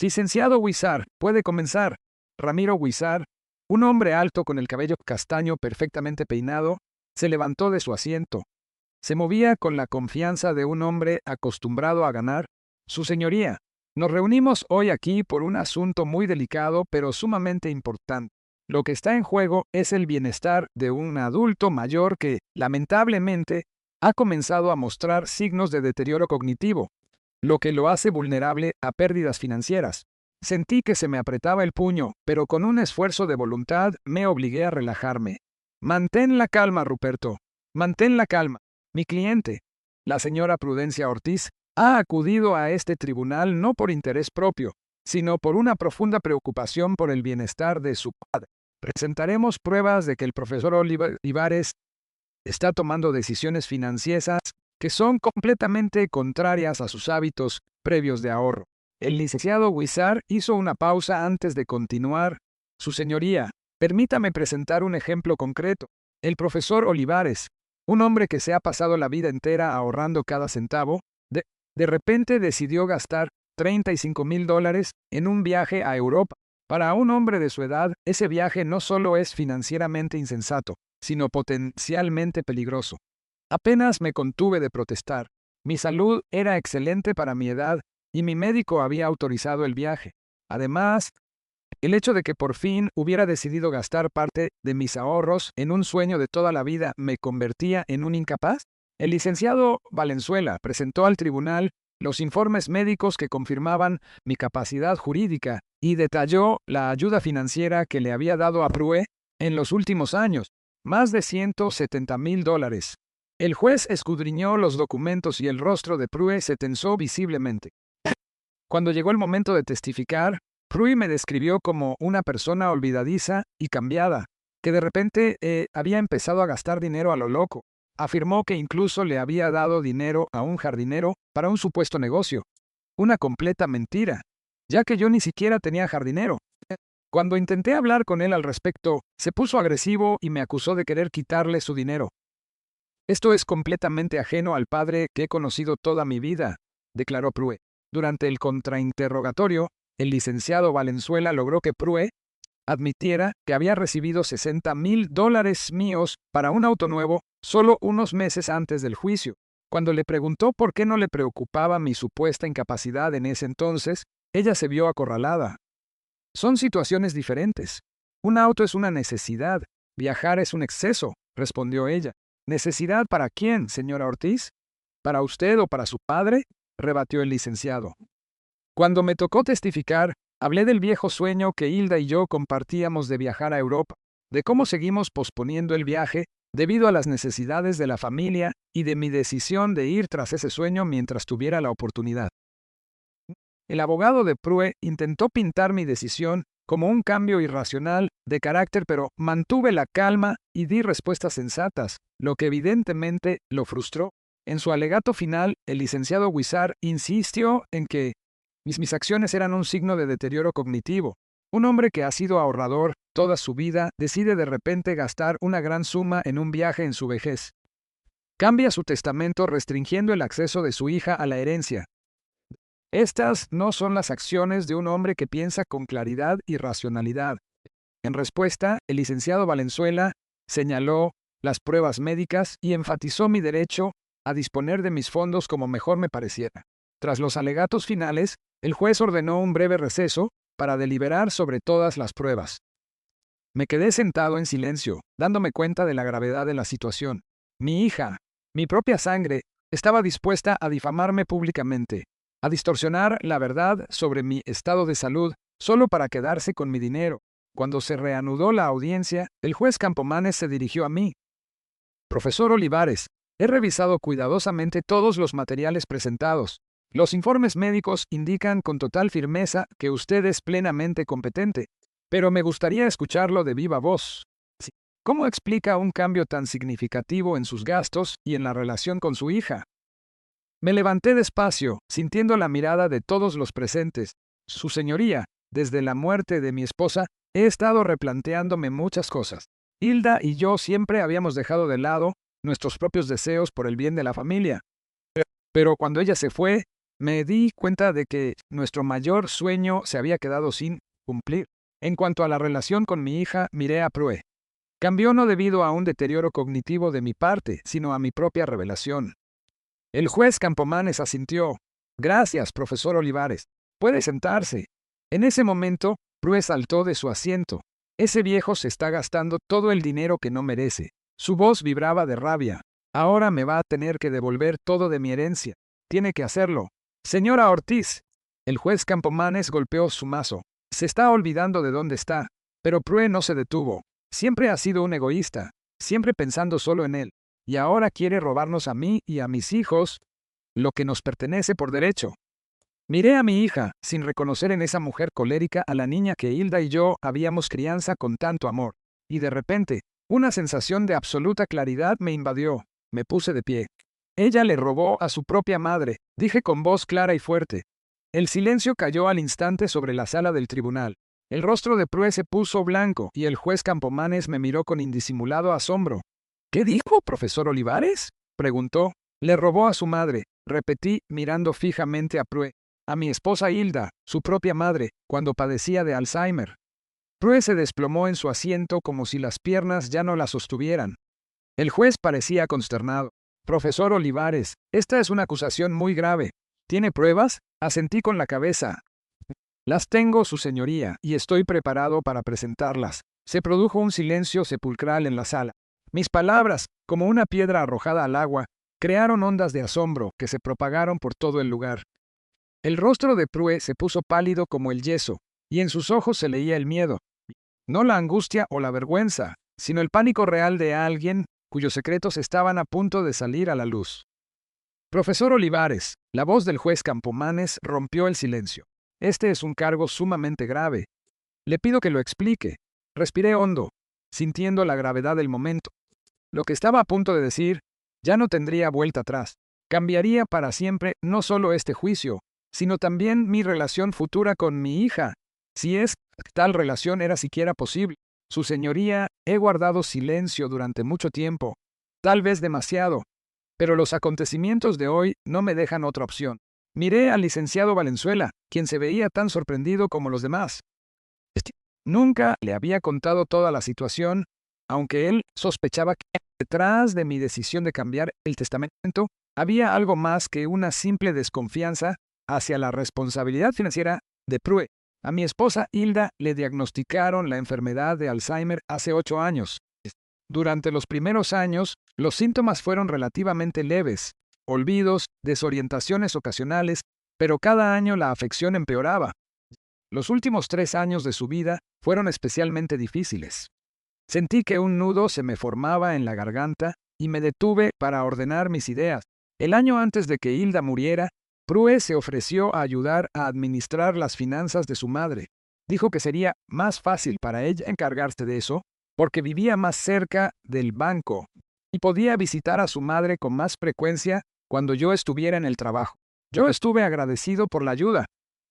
Licenciado Huizar, puede comenzar. Ramiro Huizar, un hombre alto con el cabello castaño perfectamente peinado, se levantó de su asiento. Se movía con la confianza de un hombre acostumbrado a ganar. Su señoría, nos reunimos hoy aquí por un asunto muy delicado pero sumamente importante. Lo que está en juego es el bienestar de un adulto mayor que, lamentablemente, ha comenzado a mostrar signos de deterioro cognitivo, lo que lo hace vulnerable a pérdidas financieras. Sentí que se me apretaba el puño, pero con un esfuerzo de voluntad me obligué a relajarme. Mantén la calma, Ruperto. Mantén la calma. Mi cliente, la señora Prudencia Ortiz, ha acudido a este tribunal no por interés propio, sino por una profunda preocupación por el bienestar de su padre. Presentaremos pruebas de que el profesor Olivares está tomando decisiones financieras que son completamente contrarias a sus hábitos previos de ahorro. El licenciado Huizar hizo una pausa antes de continuar. Su señoría, permítame presentar un ejemplo concreto. El profesor Olivares, un hombre que se ha pasado la vida entera ahorrando cada centavo, de repente decidió gastar $35,000 en un viaje a Europa. Para un hombre de su edad, ese viaje no solo es financieramente insensato, sino potencialmente peligroso. Apenas me contuve de protestar. Mi salud era excelente para mi edad y mi médico había autorizado el viaje. Además, el hecho de que por fin hubiera decidido gastar parte de mis ahorros en un sueño de toda la vida me convertía en un incapaz. El licenciado Valenzuela presentó al tribunal los informes médicos que confirmaban mi capacidad jurídica y detalló la ayuda financiera que le había dado a Prue en los últimos años, más de $170,000. El juez escudriñó los documentos y el rostro de Prue se tensó visiblemente. Cuando llegó el momento de testificar, Prue me describió como una persona olvidadiza y cambiada, que de repente había empezado a gastar dinero a lo loco. Afirmó que incluso le había dado dinero a un jardinero para un supuesto negocio. Una completa mentira, ya que yo ni siquiera tenía jardinero. Cuando intenté hablar con él al respecto, se puso agresivo y me acusó de querer quitarle su dinero. Esto es completamente ajeno al padre que he conocido toda mi vida, declaró Prue. Durante el contrainterrogatorio, el licenciado Valenzuela logró que Prue admitiera que había recibido $60,000 míos para un auto nuevo solo unos meses antes del juicio. Cuando le preguntó por qué no le preocupaba mi supuesta incapacidad en ese entonces, ella se vio acorralada. Son situaciones diferentes. Un auto es una necesidad, viajar es un exceso, respondió ella. ¿Necesidad para quién, señora Ortiz? ¿Para usted o para su padre?, rebatió el licenciado. Cuando me tocó testificar, hablé del viejo sueño que Hilda y yo compartíamos de viajar a Europa, de cómo seguimos posponiendo el viaje debido a las necesidades de la familia y de mi decisión de ir tras ese sueño mientras tuviera la oportunidad. El abogado de Prue intentó pintar mi decisión como un cambio irracional de carácter, pero mantuve la calma y di respuestas sensatas, lo que evidentemente lo frustró. En su alegato final, el licenciado Huizar insistió en que mis acciones eran un signo de deterioro cognitivo. Un hombre que ha sido ahorrador toda su vida decide de repente gastar una gran suma en un viaje en su vejez. Cambia su testamento restringiendo el acceso de su hija a la herencia. Estas no son las acciones de un hombre que piensa con claridad y racionalidad. En respuesta, el licenciado Valenzuela señaló las pruebas médicas y enfatizó mi derecho a disponer de mis fondos como mejor me pareciera. Tras los alegatos finales, el juez ordenó un breve receso para deliberar sobre todas las pruebas. Me quedé sentado en silencio, dándome cuenta de la gravedad de la situación. Mi hija, mi propia sangre, estaba dispuesta a difamarme públicamente. a distorsionar la verdad sobre mi estado de salud solo para quedarse con mi dinero. Cuando se reanudó la audiencia, el juez Campomanes se dirigió a mí. Profesor Olivares, he revisado cuidadosamente todos los materiales presentados. Los informes médicos indican con total firmeza que usted es plenamente competente, pero me gustaría escucharlo de viva voz. ¿Cómo explica un cambio tan significativo en sus gastos y en la relación con su hija? Me levanté despacio, sintiendo la mirada de todos los presentes. Su señoría, desde la muerte de mi esposa, he estado replanteándome muchas cosas. Hilda y yo siempre habíamos dejado de lado nuestros propios deseos por el bien de la familia. Pero cuando ella se fue, me di cuenta de que nuestro mayor sueño se había quedado sin cumplir. En cuanto a la relación con mi hija, miré a Prue. Cambió no debido a un deterioro cognitivo de mi parte, sino a mi propia revelación. El juez Campomanes asintió. Gracias, profesor Olivares. Puede sentarse. En ese momento, Prue saltó de su asiento. Ese viejo se está gastando todo el dinero que no merece. Su voz vibraba de rabia. Ahora me va a tener que devolver todo de mi herencia. Tiene que hacerlo. Señora Ortiz. El juez Campomanes golpeó su mazo. Se está olvidando de dónde está. Pero Prue no se detuvo. Siempre ha sido un egoísta, siempre pensando solo en él. Y ahora quiere robarnos a mí y a mis hijos lo que nos pertenece por derecho. Miré a mi hija, sin reconocer en esa mujer colérica a la niña que Hilda y yo habíamos crianza con tanto amor. Y de repente, una sensación de absoluta claridad me invadió. Me puse de pie. Ella le robó a su propia madre, dije con voz clara y fuerte. El silencio cayó al instante sobre la sala del tribunal. El rostro de Prue se puso blanco y el juez Campomanes me miró con indisimulado asombro. ¿Qué dijo, profesor Olivares? Preguntó. Le robó a su madre, repetí, mirando fijamente a Prue. A mi esposa Hilda, su propia madre, cuando padecía de Alzheimer. Prue se desplomó en su asiento como si las piernas ya no la sostuvieran. El juez parecía consternado. Profesor Olivares, esta es una acusación muy grave. ¿Tiene pruebas? Asentí con la cabeza. Las tengo, su señoría, y estoy preparado para presentarlas. Se produjo un silencio sepulcral en la sala. Mis palabras, como una piedra arrojada al agua, crearon ondas de asombro que se propagaron por todo el lugar. El rostro de Prue se puso pálido como el yeso, y en sus ojos se leía el miedo. No la angustia o la vergüenza, sino el pánico real de alguien cuyos secretos estaban a punto de salir a la luz. Profesor Olivares, la voz del juez Campomanes rompió el silencio. Este es un cargo sumamente grave. Le pido que lo explique. Respiré hondo, sintiendo la gravedad del momento. Lo que estaba a punto de decir ya no tendría vuelta atrás. Cambiaría para siempre no solo este juicio, sino también mi relación futura con mi hija, si es que tal relación era siquiera posible. Su señoría, he guardado silencio durante mucho tiempo, tal vez demasiado, pero los acontecimientos de hoy no me dejan otra opción. Miré al licenciado Valenzuela, quien se veía tan sorprendido como los demás. Nunca le había contado toda la situación, aunque él sospechaba que detrás de mi decisión de cambiar el testamento había algo más que una simple desconfianza hacia la responsabilidad financiera de Prue. A mi esposa Hilda le diagnosticaron la enfermedad de Alzheimer hace 8 años. Durante los primeros años, los síntomas fueron relativamente leves, olvidos, desorientaciones ocasionales, pero cada año la afección empeoraba. Los últimos 3 años de su vida fueron especialmente difíciles. Sentí que un nudo se me formaba en la garganta y me detuve para ordenar mis ideas. El año antes de que Hilda muriera, Prue se ofreció a ayudar a administrar las finanzas de su madre. Dijo que sería más fácil para ella encargarse de eso, porque vivía más cerca del banco y podía visitar a su madre con más frecuencia cuando yo estuviera en el trabajo. Yo estuve agradecido por la ayuda.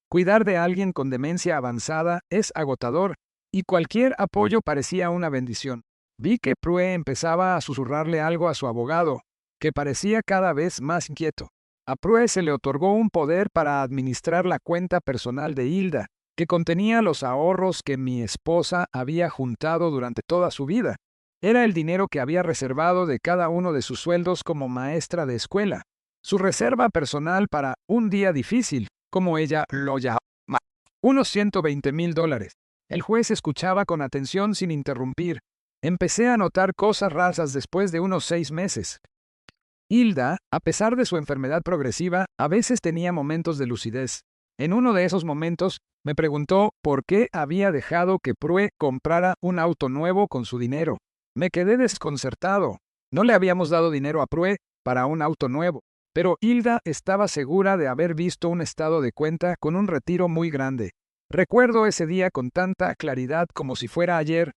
Cuidar de alguien con demencia avanzada es agotador, y cualquier apoyo parecía una bendición. Vi que Prue empezaba a susurrarle algo a su abogado, que parecía cada vez más inquieto. A Prue se le otorgó un poder para administrar la cuenta personal de Hilda, que contenía los ahorros que mi esposa había juntado durante toda su vida. Era el dinero que había reservado de cada uno de sus sueldos como maestra de escuela. Su reserva personal para un día difícil, como ella lo llamaba, unos $120,000. El juez escuchaba con atención sin interrumpir. Empecé a notar cosas raras después de unos 6 meses. Hilda, a pesar de su enfermedad progresiva, a veces tenía momentos de lucidez. En uno de esos momentos, me preguntó por qué había dejado que Prue comprara un auto nuevo con su dinero. Me quedé desconcertado. No le habíamos dado dinero a Prue para un auto nuevo, pero Hilda estaba segura de haber visto un estado de cuenta con un retiro muy grande. Recuerdo ese día con tanta claridad como si fuera ayer.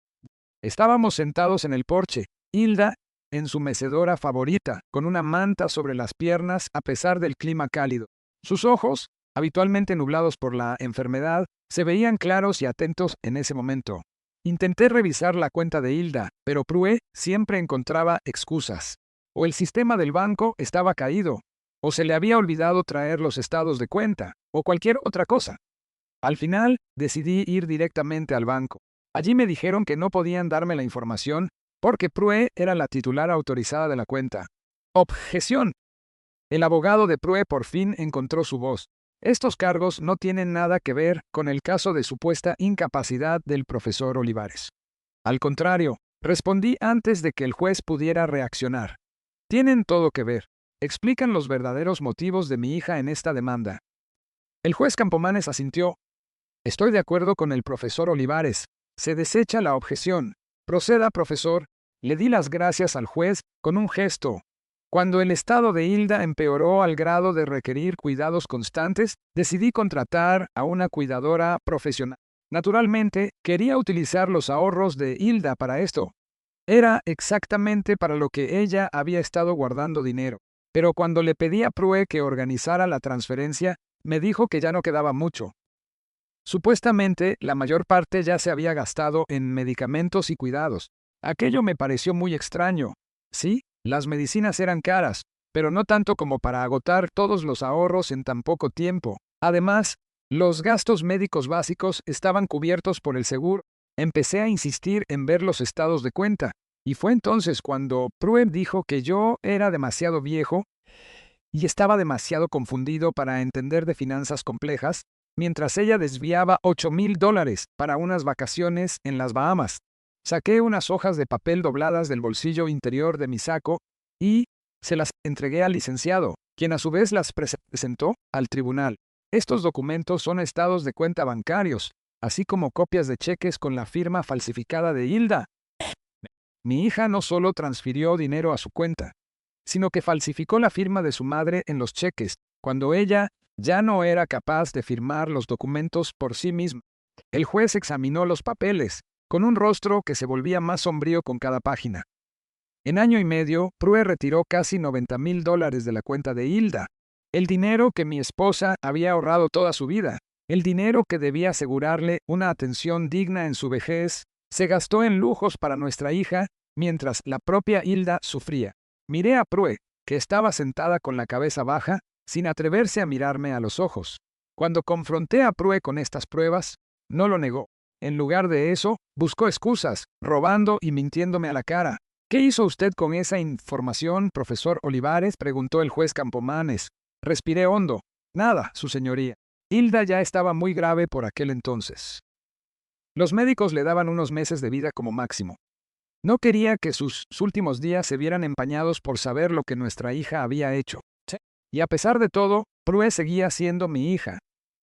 Estábamos sentados en el porche, Hilda en su mecedora favorita, con una manta sobre las piernas a pesar del clima cálido. Sus ojos, habitualmente nublados por la enfermedad, se veían claros y atentos en ese momento. Intenté revisar la cuenta de Hilda, pero Prue siempre encontraba excusas. O el sistema del banco estaba caído, o se le había olvidado traer los estados de cuenta, o cualquier otra cosa. Al final, decidí ir directamente al banco. Allí me dijeron que no podían darme la información porque Prue era la titular autorizada de la cuenta. ¡Objeción! El abogado de Prue por fin encontró su voz. Estos cargos no tienen nada que ver con el caso de supuesta incapacidad del profesor Olivares. Al contrario, respondí antes de que el juez pudiera reaccionar. Tienen todo que ver. Explican los verdaderos motivos de mi hija en esta demanda. El juez Campomanes asintió. Estoy de acuerdo con el profesor Olivares. Se desecha la objeción. Proceda, profesor. Le di las gracias al juez con un gesto. Cuando el estado de Hilda empeoró al grado de requerir cuidados constantes, decidí contratar a una cuidadora profesional. Naturalmente, quería utilizar los ahorros de Hilda para esto. Era exactamente para lo que ella había estado guardando dinero. Pero cuando le pedí a Prue que organizara la transferencia, me dijo que ya no quedaba mucho. Supuestamente, la mayor parte ya se había gastado en medicamentos y cuidados. Aquello me pareció muy extraño. Sí, las medicinas eran caras, pero no tanto como para agotar todos los ahorros en tan poco tiempo. Además, los gastos médicos básicos estaban cubiertos por el seguro. Empecé a insistir en ver los estados de cuenta, y fue entonces cuando Prue dijo que yo era demasiado viejo y estaba demasiado confundido para entender de finanzas complejas, mientras ella desviaba $8,000 para unas vacaciones en las Bahamas. Saqué unas hojas de papel dobladas del bolsillo interior de mi saco y se las entregué al licenciado, quien a su vez las presentó al tribunal. Estos documentos son estados de cuenta bancarios, así como copias de cheques con la firma falsificada de Hilda. Mi hija no solo transfirió dinero a su cuenta, sino que falsificó la firma de su madre en los cheques, cuando ella ya no era capaz de firmar los documentos por sí misma. El juez examinó los papeles, con un rostro que se volvía más sombrío con cada página. En año y medio, Prue retiró casi $90,000 de la cuenta de Hilda, el dinero que mi esposa había ahorrado toda su vida, el dinero que debía asegurarle una atención digna en su vejez, se gastó en lujos para nuestra hija, mientras la propia Hilda sufría. Miré a Prue, que estaba sentada con la cabeza baja, sin atreverse a mirarme a los ojos. Cuando confronté a Prue con estas pruebas, no lo negó. En lugar de eso, buscó excusas, robando y mintiéndome a la cara. ¿Qué hizo usted con esa información, profesor Olivares?, preguntó el juez Campomanes. Respiré hondo. Nada, su señoría. Hilda ya estaba muy grave por aquel entonces. Los médicos le daban unos meses de vida como máximo. No quería que sus últimos días se vieran empañados por saber lo que nuestra hija había hecho. Y a pesar de todo, Prue seguía siendo mi hija.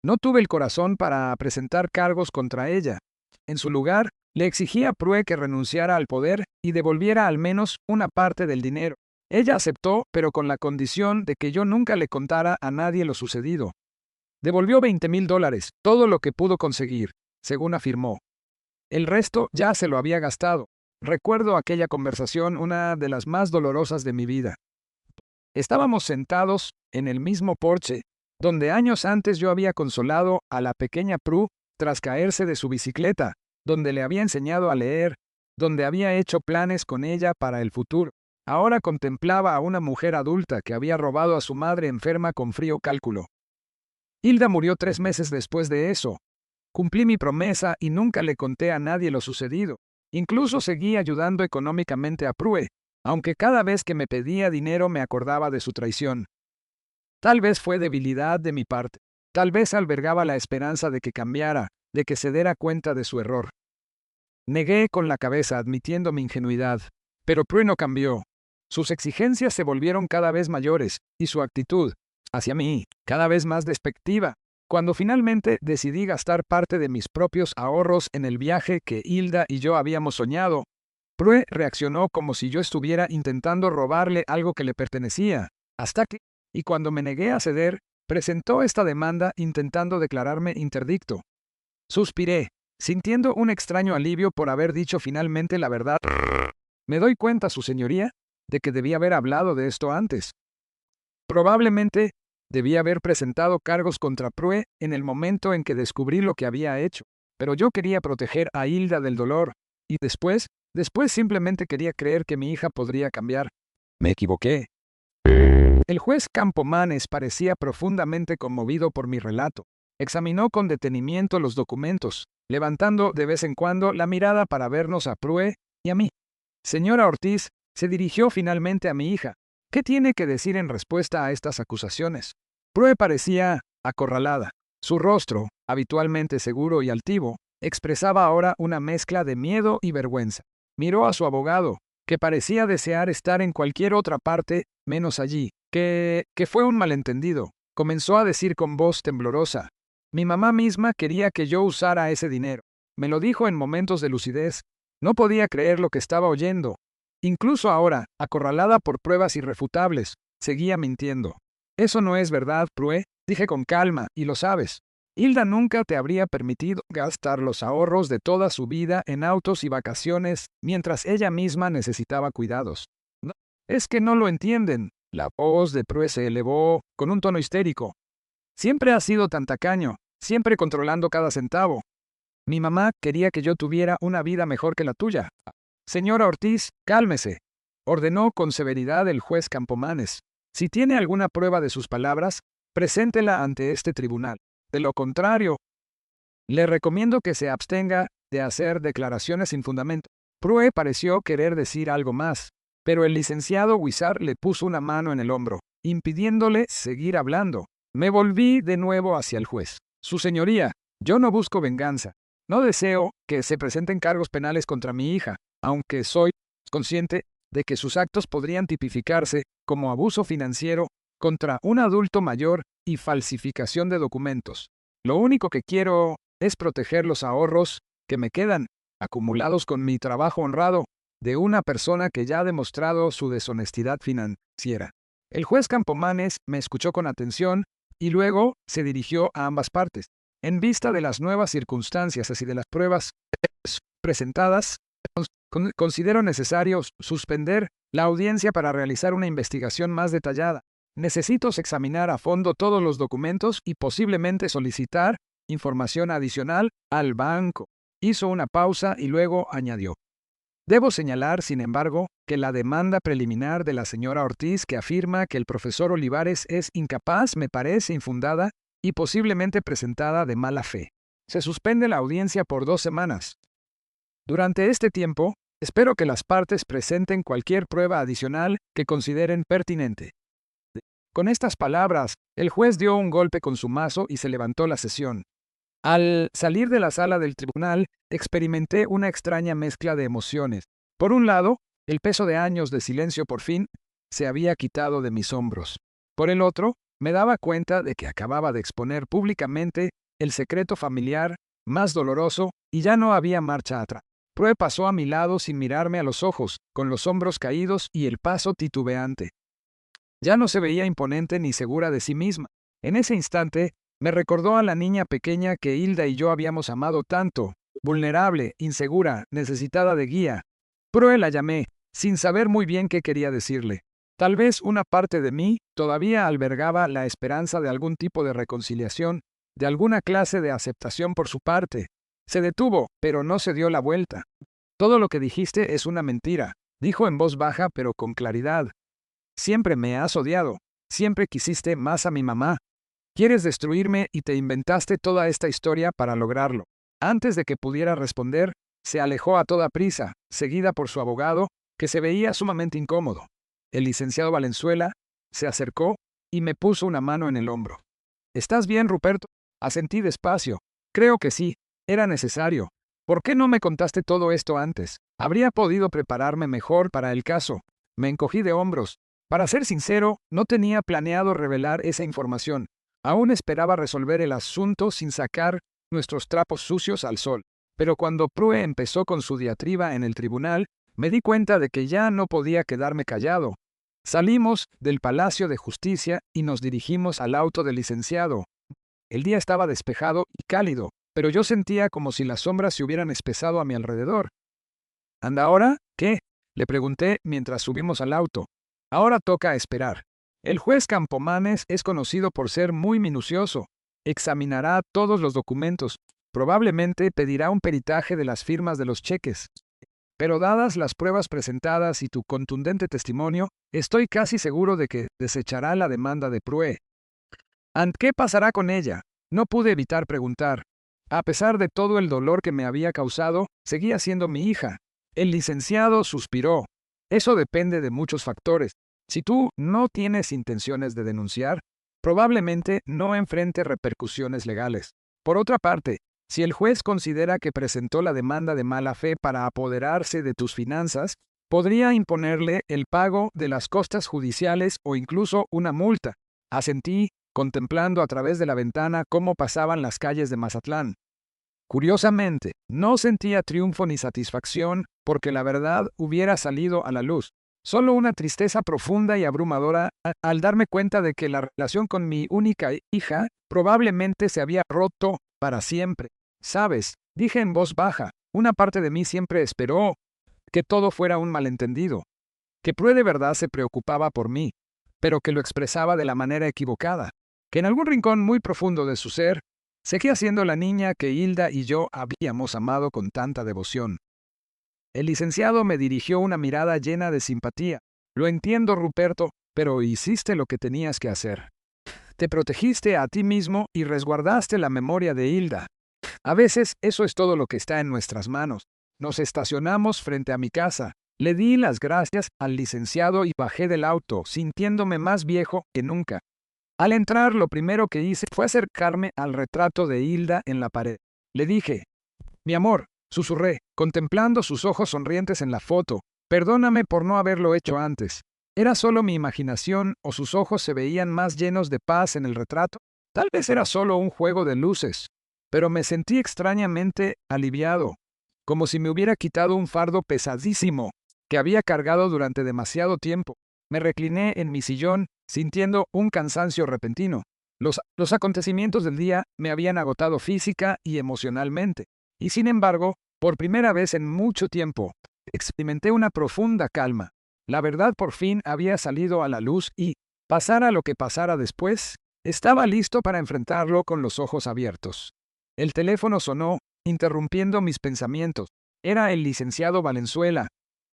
No tuve el corazón para presentar cargos contra ella. En su lugar, le exigí a Prue que renunciara al poder y devolviera al menos una parte del dinero. Ella aceptó, pero con la condición de que yo nunca le contara a nadie lo sucedido. Devolvió $20,000, todo lo que pudo conseguir, según afirmó. El resto ya se lo había gastado. Recuerdo aquella conversación, una de las más dolorosas de mi vida. Estábamos sentados en el mismo porche, donde años antes yo había consolado a la pequeña Prue tras caerse de su bicicleta, donde le había enseñado a leer, donde había hecho planes con ella para el futuro. Ahora contemplaba a una mujer adulta que había robado a su madre enferma con frío cálculo. Hilda murió 3 meses después de eso. Cumplí mi promesa y nunca le conté a nadie lo sucedido. Incluso seguí ayudando económicamente a Prue, aunque cada vez que me pedía dinero me acordaba de su traición. Tal vez fue debilidad de mi parte. Tal vez albergaba la esperanza de que cambiara, de que se diera cuenta de su error. Negué con la cabeza admitiendo mi ingenuidad, pero Prue no cambió. Sus exigencias se volvieron cada vez mayores, y su actitud hacia mí cada vez más despectiva. Cuando finalmente decidí gastar parte de mis propios ahorros en el viaje que Hilda y yo habíamos soñado, Prue reaccionó como si yo estuviera intentando robarle algo que le pertenecía, hasta que, y cuando me negué a ceder, presentó esta demanda intentando declararme interdicto. Suspiré, sintiendo un extraño alivio por haber dicho finalmente la verdad. Me doy cuenta, su señoría, de que debía haber hablado de esto antes. Probablemente debía haber presentado cargos contra Prue en el momento en que descubrí lo que había hecho, pero yo quería proteger a Hilda del dolor, y después simplemente quería creer que mi hija podría cambiar. Me equivoqué. El juez Campomanes parecía profundamente conmovido por mi relato. Examinó con detenimiento los documentos, levantando de vez en cuando la mirada para vernos a Prue y a mí. Señora Ortiz, se dirigió finalmente a mi hija. ¿Qué tiene que decir en respuesta a estas acusaciones? Prue parecía acorralada. Su rostro, habitualmente seguro y altivo, expresaba ahora una mezcla de miedo y vergüenza. Miró a su abogado, que parecía desear estar en cualquier otra parte, menos allí. Que fue un malentendido. Comenzó a decir con voz temblorosa. Mi mamá misma quería que yo usara ese dinero. Me lo dijo en momentos de lucidez. No podía creer lo que estaba oyendo. Incluso ahora, acorralada por pruebas irrefutables, seguía mintiendo. Eso no es verdad, Prue, dije con calma, y lo sabes. Hilda nunca te habría permitido gastar los ahorros de toda su vida en autos y vacaciones mientras ella misma necesitaba cuidados. No, es que no lo entienden. La voz de Prue se elevó con un tono histérico. Siempre has sido tan tacaño, siempre controlando cada centavo. Mi mamá quería que yo tuviera una vida mejor que la tuya. Señora Ortiz, cálmese, ordenó con severidad el juez Campomanes. Si tiene alguna prueba de sus palabras, preséntela ante este tribunal. De lo contrario, le recomiendo que se abstenga de hacer declaraciones sin fundamento. Prue pareció querer decir algo más, pero el licenciado Huizar le puso una mano en el hombro, impidiéndole seguir hablando. Me volví de nuevo hacia el juez. Su señoría, yo no busco venganza. No deseo que se presenten cargos penales contra mi hija, aunque soy consciente de que sus actos podrían tipificarse como abuso financiero contra un adulto mayor y falsificación de documentos. Lo único que quiero es proteger los ahorros que me quedan, acumulados con mi trabajo honrado, de una persona que ya ha demostrado su deshonestidad financiera. El juez Campomanes me escuchó con atención y luego se dirigió a ambas partes. En vista de las nuevas circunstancias y de las pruebas presentadas, considero necesario suspender la audiencia para realizar una investigación más detallada. Necesito examinar a fondo todos los documentos y posiblemente solicitar información adicional al banco. Hizo una pausa y luego añadió. Debo señalar, sin embargo, que la demanda preliminar de la señora Ortiz que afirma que el profesor Olivares es incapaz me parece infundada y posiblemente presentada de mala fe. Se suspende la audiencia por 2 semanas. Durante este tiempo, espero que las partes presenten cualquier prueba adicional que consideren pertinente. Con estas palabras, el juez dio un golpe con su mazo y se levantó la sesión. Al salir de la sala del tribunal, experimenté una extraña mezcla de emociones. Por un lado, el peso de años de silencio por fin se había quitado de mis hombros. Por el otro, me daba cuenta de que acababa de exponer públicamente el secreto familiar más doloroso y ya no había marcha atrás. Prue pasó a mi lado sin mirarme a los ojos, con los hombros caídos y el paso titubeante. Ya no se veía imponente ni segura de sí misma. En ese instante, me recordó a la niña pequeña que Hilda y yo habíamos amado tanto, vulnerable, insegura, necesitada de guía. Prue la llamé, sin saber muy bien qué quería decirle. Tal vez una parte de mí todavía albergaba la esperanza de algún tipo de reconciliación, de alguna clase de aceptación por su parte. Se detuvo, pero no se dio la vuelta. Todo lo que dijiste es una mentira, dijo en voz baja pero con claridad. Siempre me has odiado, siempre quisiste más a mi mamá. Quieres destruirme y te inventaste toda esta historia para lograrlo. Antes de que pudiera responder, se alejó a toda prisa, seguida por su abogado, que se veía sumamente incómodo. El licenciado Valenzuela se acercó y me puso una mano en el hombro. ¿Estás bien, Ruperto? Asentí despacio. Creo que sí. Era necesario. ¿Por qué no me contaste todo esto antes? Habría podido prepararme mejor para el caso. Me encogí de hombros. Para ser sincero, no tenía planeado revelar esa información. Aún esperaba resolver el asunto sin sacar nuestros trapos sucios al sol. Pero cuando Prue empezó con su diatriba en el tribunal, me di cuenta de que ya no podía quedarme callado. Salimos del Palacio de Justicia y nos dirigimos al auto del licenciado. El día estaba despejado y cálido, pero yo sentía como si las sombras se hubieran espesado a mi alrededor. ¿Anda ahora? ¿Qué? Le pregunté mientras subimos al auto. Ahora toca esperar. El juez Campomanes es conocido por ser muy minucioso. Examinará todos los documentos. Probablemente pedirá un peritaje de las firmas de los cheques. Pero dadas las pruebas presentadas y tu contundente testimonio, estoy casi seguro de que desechará la demanda de Prue. ¿Qué pasará con ella? No pude evitar preguntar. A pesar de todo el dolor que me había causado, seguía siendo mi hija. El licenciado suspiró. Eso depende de muchos factores. Si tú no tienes intenciones de denunciar, probablemente no enfrente repercusiones legales. Por otra parte, si el juez considera que presentó la demanda de mala fe para apoderarse de tus finanzas, podría imponerle el pago de las costas judiciales o incluso una multa. Asentí, contemplando a través de la ventana cómo pasaban las calles de Mazatlán. Curiosamente, no sentía triunfo ni satisfacción porque la verdad hubiera salido a la luz. Solo una tristeza profunda y abrumadora al darme cuenta de que la relación con mi única hija probablemente se había roto para siempre. ¿Sabes? Dije en voz baja, una parte de mí siempre esperó que todo fuera un malentendido, que Prue de verdad se preocupaba por mí, pero que lo expresaba de la manera equivocada, que en algún rincón muy profundo de su ser, seguía siendo la niña que Hilda y yo habíamos amado con tanta devoción. El licenciado me dirigió una mirada llena de simpatía. Lo entiendo, Ruperto, pero hiciste lo que tenías que hacer. Te protegiste a ti mismo y resguardaste la memoria de Hilda. A veces eso es todo lo que está en nuestras manos. Nos estacionamos frente a mi casa. Le di las gracias al licenciado y bajé del auto, sintiéndome más viejo que nunca. Al entrar, lo primero que hice fue acercarme al retrato de Hilda en la pared. Le dije, mi amor, susurré, contemplando sus ojos sonrientes en la foto. Perdóname por no haberlo hecho antes. ¿Era solo mi imaginación o sus ojos se veían más llenos de paz en el retrato? Tal vez era solo un juego de luces, pero me sentí extrañamente aliviado, como si me hubiera quitado un fardo pesadísimo que había cargado durante demasiado tiempo. Me recliné en mi sillón, sintiendo un cansancio repentino. Los acontecimientos del día me habían agotado física y emocionalmente. Y sin embargo, por primera vez en mucho tiempo, experimenté una profunda calma. La verdad por fin había salido a la luz y, pasara lo que pasara después, estaba listo para enfrentarlo con los ojos abiertos. El teléfono sonó, interrumpiendo mis pensamientos. Era el licenciado Valenzuela.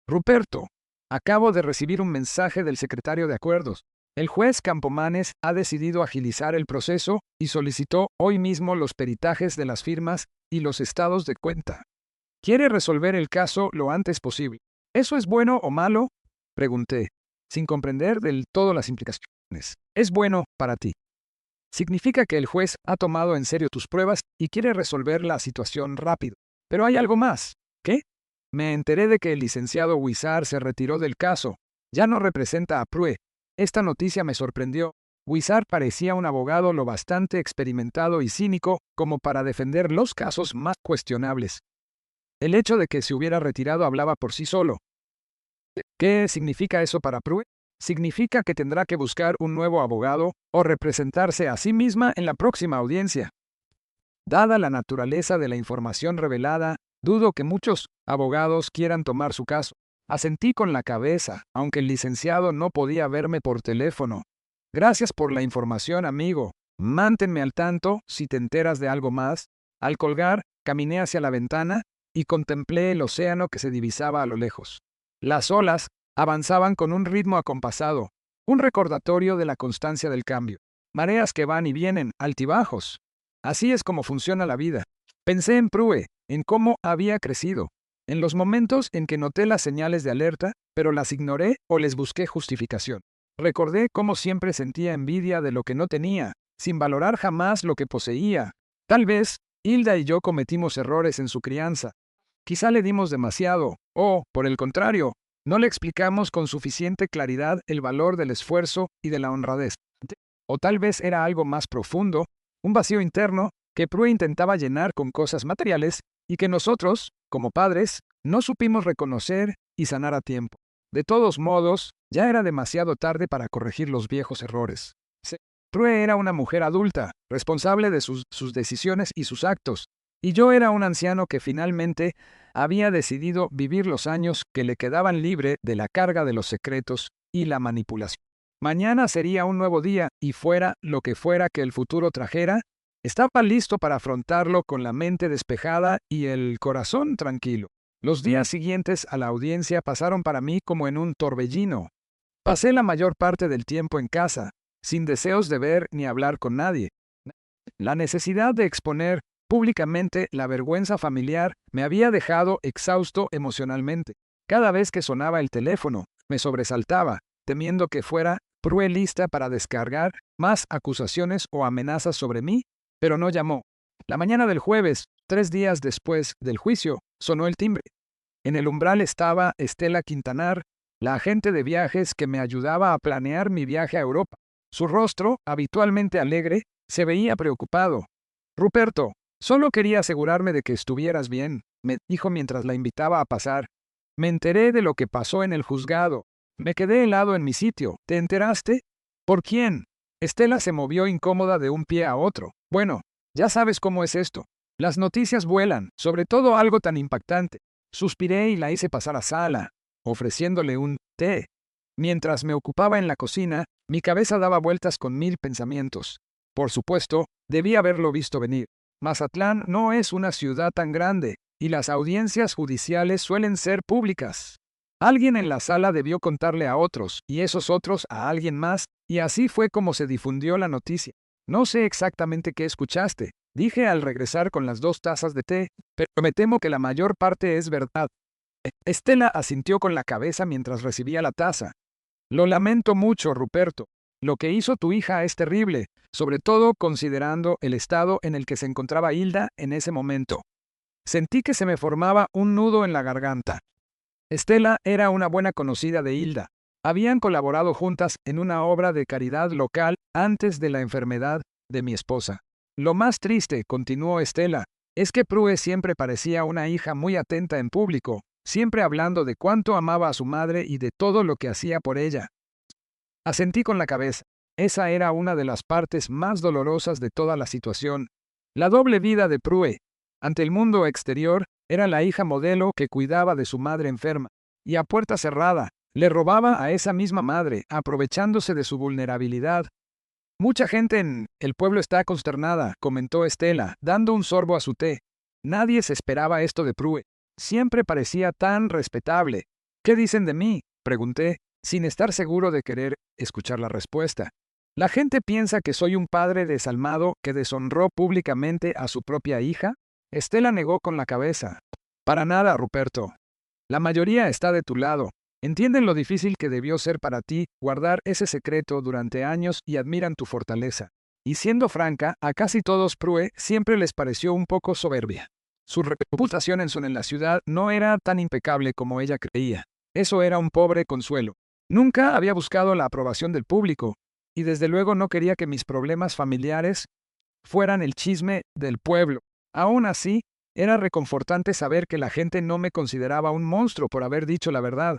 Ruperto, acabo de recibir un mensaje del secretario de Acuerdos. El juez Campomanes ha decidido agilizar el proceso y solicitó hoy mismo los peritajes de las firmas y los estados de cuenta. Quiere resolver el caso lo antes posible. ¿Eso es bueno o malo? Pregunté, sin comprender del todo las implicaciones. Es bueno para ti. Significa que el juez ha tomado en serio tus pruebas y quiere resolver la situación rápido. Pero hay algo más. ¿Qué? Me enteré de que el licenciado Huizar se retiró del caso. Ya no representa a Prue. Esta noticia me sorprendió. Huizar parecía un abogado lo bastante experimentado y cínico como para defender los casos más cuestionables. El hecho de que se hubiera retirado hablaba por sí solo. ¿Qué significa eso para Prue? Significa que tendrá que buscar un nuevo abogado o representarse a sí misma en la próxima audiencia. Dada la naturaleza de la información revelada, dudo que muchos abogados quieran tomar su caso. Asentí con la cabeza, aunque el licenciado no podía verme por teléfono. Gracias por la información, amigo. Mántenme al tanto si te enteras de algo más. Al colgar, caminé hacia la ventana y contemplé el océano que se divisaba a lo lejos. Las olas avanzaban con un ritmo acompasado, un recordatorio de la constancia del cambio. Mareas que van y vienen, altibajos. Así es como funciona la vida. Pensé en Prue, en cómo había crecido, en los momentos en que noté las señales de alerta, pero las ignoré o les busqué justificación. Recordé cómo siempre sentía envidia de lo que no tenía, sin valorar jamás lo que poseía. Tal vez, Hilda y yo cometimos errores en su crianza. Quizá le dimos demasiado, o, por el contrario, No le explicamos con suficiente claridad el valor del esfuerzo y de la honradez. O tal vez era algo más profundo, un vacío interno que Prue intentaba llenar con cosas materiales y que nosotros, como padres, no supimos reconocer y sanar a tiempo. De todos modos, ya era demasiado tarde para corregir los viejos errores. Prue era una mujer adulta, responsable de sus decisiones y sus actos, y yo era un anciano que finalmente había decidido vivir los años que le quedaban libre de la carga de los secretos y la manipulación. Mañana sería un nuevo día y fuera lo que fuera que el futuro trajera, estaba listo para afrontarlo con la mente despejada y el corazón tranquilo. Los días siguientes a la audiencia pasaron para mí como en un torbellino. Pasé la mayor parte del tiempo en casa, sin deseos de ver ni hablar con nadie. La necesidad de exponer públicamente la vergüenza familiar me había dejado exhausto emocionalmente. Cada vez que sonaba el teléfono, me sobresaltaba, temiendo que fuera Prue lista para descargar más acusaciones o amenazas sobre mí, pero no llamó. La mañana del jueves, 3 días después del juicio, sonó el timbre. En el umbral estaba Estela Quintanar, la agente de viajes que me ayudaba a planear mi viaje a Europa. Su rostro, habitualmente alegre, se veía preocupado. «Ruperto, solo quería asegurarme de que estuvieras bien», me dijo mientras la invitaba a pasar. «Me enteré de lo que pasó en el juzgado. Me quedé helado en mi sitio. ¿Te enteraste?» «¿Por quién?» Estela se movió incómoda de un pie a otro. «Bueno, ya sabes cómo es esto. Las noticias vuelan, sobre todo algo tan impactante». Suspiré y la hice pasar a sala, ofreciéndole un té. Mientras me ocupaba en la cocina, mi cabeza daba vueltas con 1000 pensamientos. Por supuesto, debí haberlo visto venir. Mazatlán no es una ciudad tan grande, y las audiencias judiciales suelen ser públicas. Alguien en la sala debió contarle a otros, y esos otros a alguien más, y así fue como se difundió la noticia. «No sé exactamente qué escuchaste», dije al regresar con las 2 tazas de té, «pero me temo que la mayor parte es verdad». Estela asintió con la cabeza mientras recibía la taza. «Lo lamento mucho, Ruperto. Lo que hizo tu hija es terrible, sobre todo considerando el estado en el que se encontraba Hilda en ese momento». Sentí que se me formaba un nudo en la garganta. Estela era una buena conocida de Hilda. Habían colaborado juntas en una obra de caridad local antes de la enfermedad de mi esposa. «Lo más triste», continuó Estela, «es que Prue siempre parecía una hija muy atenta en público, siempre hablando de cuánto amaba a su madre y de todo lo que hacía por ella». Asentí con la cabeza. Esa era una de las partes más dolorosas de toda la situación. La doble vida de Prue. Ante el mundo exterior, era la hija modelo que cuidaba de su madre enferma, y a puerta cerrada, le robaba a esa misma madre, aprovechándose de su vulnerabilidad. «Mucha gente en el pueblo está consternada», comentó Estela, dando un sorbo a su té. «Nadie se esperaba esto de Prue. Siempre parecía tan respetable». «¿Qué dicen de mí?», pregunté, sin estar seguro de querer escuchar la respuesta. «¿La gente piensa que soy un padre desalmado que deshonró públicamente a su propia hija?» Estela negó con la cabeza. «Para nada, Ruperto. La mayoría está de tu lado. Entienden lo difícil que debió ser para ti guardar ese secreto durante años y admiran tu fortaleza. Y siendo franca, a casi todos Prue siempre les pareció un poco soberbia. Su reputación en la ciudad no era tan impecable como ella creía. Eso era un pobre consuelo. Nunca había buscado la aprobación del público, y desde luego no quería que mis problemas familiares fueran el chisme del pueblo. Aún así, era reconfortante saber que la gente no me consideraba un monstruo por haber dicho la verdad.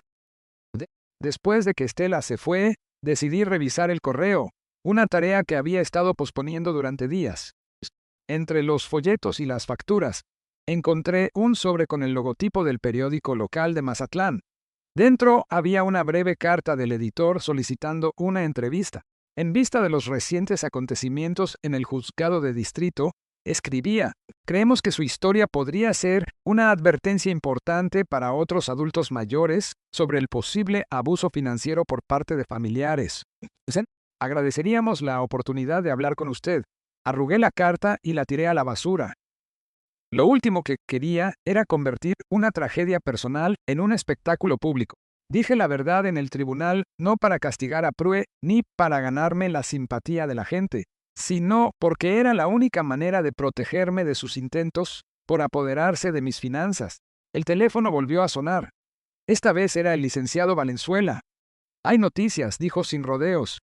Después de que Estela se fue, decidí revisar el correo, una tarea que había estado posponiendo durante días. Entre los folletos y las facturas, encontré un sobre con el logotipo del periódico local de Mazatlán. Dentro había una breve carta del editor solicitando una entrevista. En vista de los recientes acontecimientos en el juzgado de distrito, escribía: «Creemos que su historia podría ser una advertencia importante para otros adultos mayores sobre el posible abuso financiero por parte de familiares. Agradeceríamos la oportunidad de hablar con usted». Arrugué la carta y la tiré a la basura. Lo último que quería era convertir una tragedia personal en un espectáculo público. Dije la verdad en el tribunal no para castigar a Prue ni para ganarme la simpatía de la gente, sino porque era la única manera de protegerme de sus intentos por apoderarse de mis finanzas. El teléfono volvió a sonar. Esta vez era el licenciado Valenzuela. Hay noticias, dijo sin rodeos.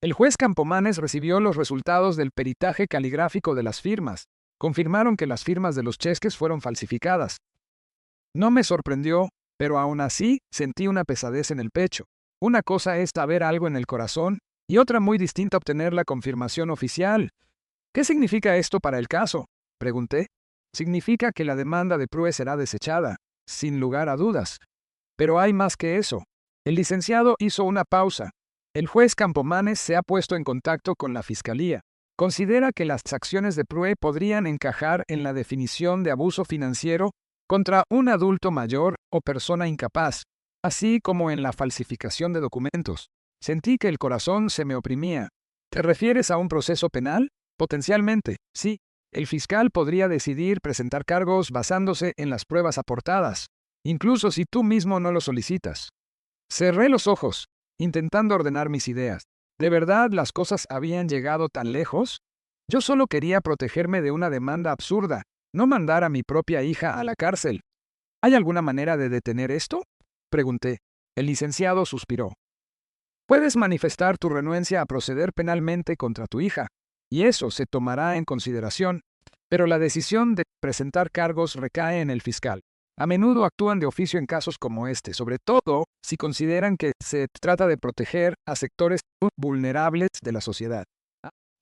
El juez Campomanes recibió los resultados del peritaje caligráfico de las firmas. Confirmaron que las firmas de los cheques fueron falsificadas. No me sorprendió, pero aún así sentí una pesadez en el pecho. Una cosa es saber algo en el corazón, y otra muy distinta obtener la confirmación oficial. ¿Qué significa esto para el caso?, pregunté. Significa que la demanda de Prue será desechada, sin lugar a dudas. Pero hay más que eso. El licenciado hizo una pausa. El juez Campomanes se ha puesto en contacto con la Fiscalía. Considera que las acciones de Prue podrían encajar en la definición de abuso financiero contra un adulto mayor o persona incapaz, así como en la falsificación de documentos. Sentí que el corazón se me oprimía. ¿Te refieres a un proceso penal? Potencialmente, sí. El fiscal podría decidir presentar cargos basándose en las pruebas aportadas, incluso si tú mismo no lo solicitas. Cerré los ojos, intentando ordenar mis ideas. ¿De verdad las cosas habían llegado tan lejos? Yo solo quería protegerme de una demanda absurda, no mandar a mi propia hija a la cárcel. ¿Hay alguna manera de detener esto?, pregunté. El licenciado suspiró. Puedes manifestar tu renuencia a proceder penalmente contra tu hija, y eso se tomará en consideración, pero la decisión de presentar cargos recae en el fiscal. A menudo actúan de oficio en casos como este, sobre todo si consideran que se trata de proteger a sectores vulnerables de la sociedad.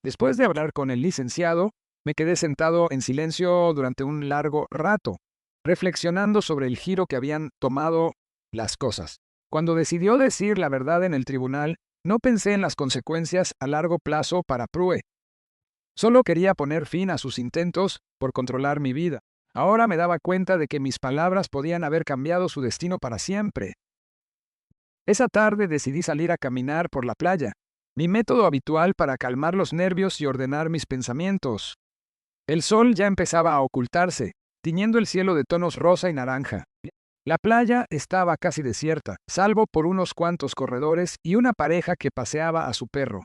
Después de hablar con el licenciado, me quedé sentado en silencio durante un largo rato, reflexionando sobre el giro que habían tomado las cosas. Cuando decidió decir la verdad en el tribunal, no pensé en las consecuencias a largo plazo para Prue. Solo quería poner fin a sus intentos por controlar mi vida. Ahora me daba cuenta de que mis palabras podían haber cambiado su destino para siempre. Esa tarde decidí salir a caminar por la playa, mi método habitual para calmar los nervios y ordenar mis pensamientos. El sol ya empezaba a ocultarse, tiñendo el cielo de tonos rosa y naranja. La playa estaba casi desierta, salvo por unos cuantos corredores y una pareja que paseaba a su perro.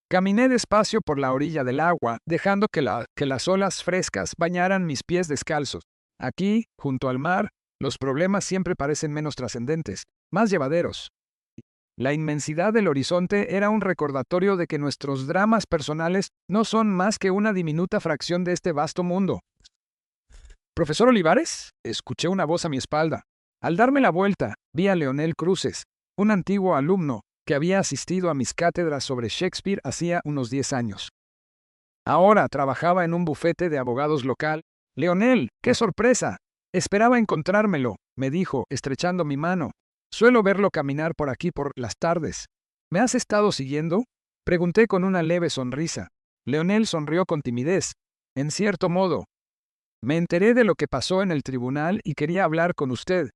Caminé despacio por la orilla del agua, dejando que las olas frescas bañaran mis pies descalzos. Aquí, junto al mar, los problemas siempre parecen menos trascendentes, más llevaderos. La inmensidad del horizonte era un recordatorio de que nuestros dramas personales no son más que una diminuta fracción de este vasto mundo. ¿Profesor Olivares?, escuché una voz a mi espalda. Al darme la vuelta, vi a Leonel Cruces, un antiguo alumno que había asistido a mis cátedras sobre Shakespeare hacía unos 10 años. Ahora trabajaba en un bufete de abogados local. «Leonel, qué sorpresa. Esperaba encontrármelo», me dijo, estrechando mi mano. «Suelo verlo caminar por aquí por las tardes». «¿Me has estado siguiendo?», pregunté con una leve sonrisa. Leonel sonrió con timidez. «En cierto modo. Me enteré de lo que pasó en el tribunal y quería hablar con usted,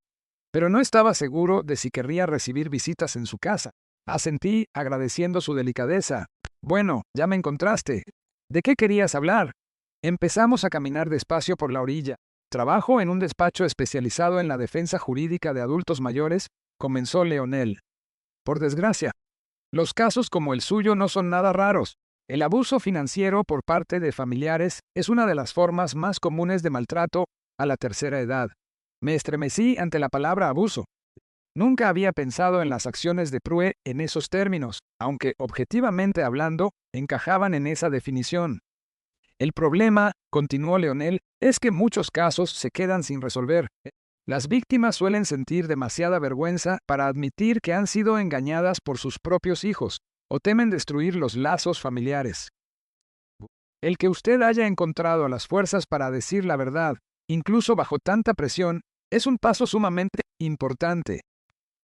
pero no estaba seguro de si querría recibir visitas en su casa». Asentí, agradeciendo su delicadeza. «Bueno, ya me encontraste. ¿De qué querías hablar?». Empezamos a caminar despacio por la orilla. «Trabajo en un despacho especializado en la defensa jurídica de adultos mayores», comenzó Leonel. «Por desgracia, los casos como el suyo no son nada raros. El abuso financiero por parte de familiares es una de las formas más comunes de maltrato a la tercera edad». Me estremecí ante la palabra abuso. Nunca había pensado en las acciones de Prue en esos términos, aunque objetivamente hablando, encajaban en esa definición. «El problema», continuó Leonel, «es que muchos casos se quedan sin resolver. Las víctimas suelen sentir demasiada vergüenza para admitir que han sido engañadas por sus propios hijos, o temen destruir los lazos familiares. El que usted haya encontrado las fuerzas para decir la verdad, incluso bajo tanta presión, es un paso sumamente importante».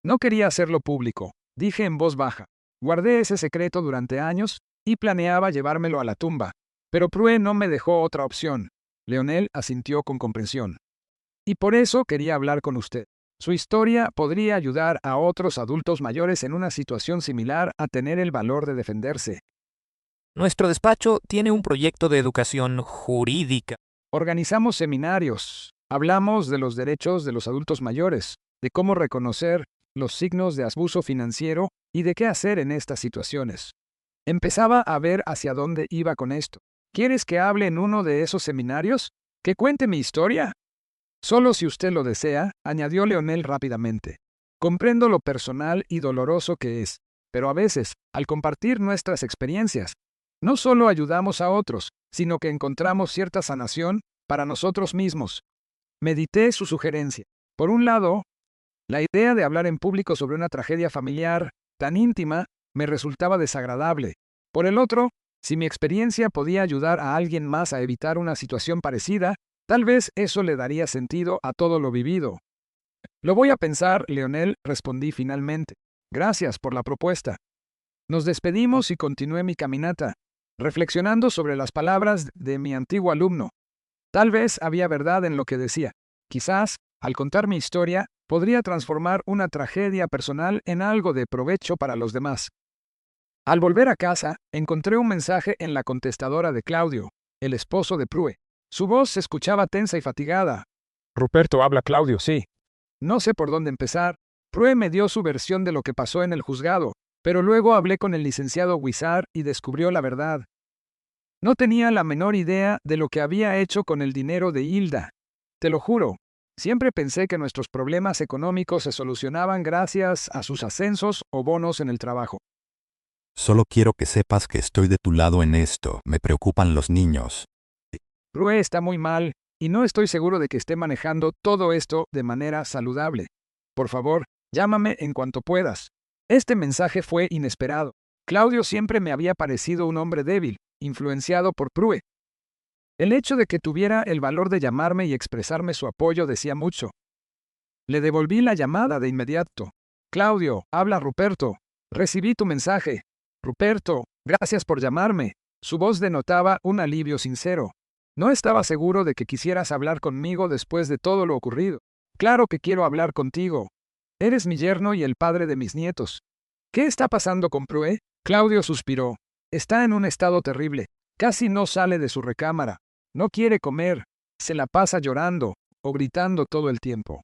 No quería hacerlo público, dije en voz baja. Guardé ese secreto durante años y planeaba llevármelo a la tumba. Pero Prue no me dejó otra opción. Leonel asintió con comprensión. Y por eso quería hablar con usted. Su historia podría ayudar a otros adultos mayores en una situación similar a tener el valor de defenderse. Nuestro despacho tiene un proyecto de educación jurídica. Organizamos seminarios. Hablamos de los derechos de los adultos mayores, de cómo reconocer los signos de abuso financiero y de qué hacer en estas situaciones. Empezaba a ver hacia dónde iba con esto. ¿Quieres que hable en uno de esos seminarios? ¿Que cuente mi historia? Solo si usted lo desea, añadió Leonel rápidamente. Comprendo lo personal y doloroso que es, pero a veces, al compartir nuestras experiencias, no solo ayudamos a otros, sino que encontramos cierta sanación para nosotros mismos. Medité su sugerencia. Por un lado, la idea de hablar en público sobre una tragedia familiar tan íntima me resultaba desagradable. Por el otro, si mi experiencia podía ayudar a alguien más a evitar una situación parecida, tal vez eso le daría sentido a todo lo vivido. Lo voy a pensar, Leonel, respondí finalmente. Gracias por la propuesta. Nos despedimos y continué mi caminata, reflexionando sobre las palabras de mi antiguo alumno. Tal vez había verdad en lo que decía. Quizás, al contar mi historia, podría transformar una tragedia personal en algo de provecho para los demás. Al volver a casa, encontré un mensaje en la contestadora de Claudio, el esposo de Prue. Su voz se escuchaba tensa y fatigada. Ruperto, habla Claudio, sí. No sé por dónde empezar. Prue me dio su versión de lo que pasó en el juzgado, pero luego hablé con el licenciado Huizar y descubrió la verdad. No tenía la menor idea de lo que había hecho con el dinero de Hilda. Te lo juro, siempre pensé que nuestros problemas económicos se solucionaban gracias a sus ascensos o bonos en el trabajo. Solo quiero que sepas que estoy de tu lado en esto. Me preocupan los niños. Prue está muy mal, y no estoy seguro de que esté manejando todo esto de manera saludable. Por favor, llámame en cuanto puedas. Este mensaje fue inesperado. Claudio siempre me había parecido un hombre débil, influenciado por Prue. El hecho de que tuviera el valor de llamarme y expresarme su apoyo decía mucho. Le devolví la llamada de inmediato. Claudio, habla Ruperto. Recibí tu mensaje. Ruperto, gracias por llamarme. Su voz denotaba un alivio sincero. No estaba seguro de que quisieras hablar conmigo después de todo lo ocurrido. Claro que quiero hablar contigo. Eres mi yerno y el padre de mis nietos. ¿Qué está pasando con Prue? Claudio suspiró. Está en un estado terrible. Casi no sale de su recámara. No quiere comer. Se la pasa llorando o gritando todo el tiempo.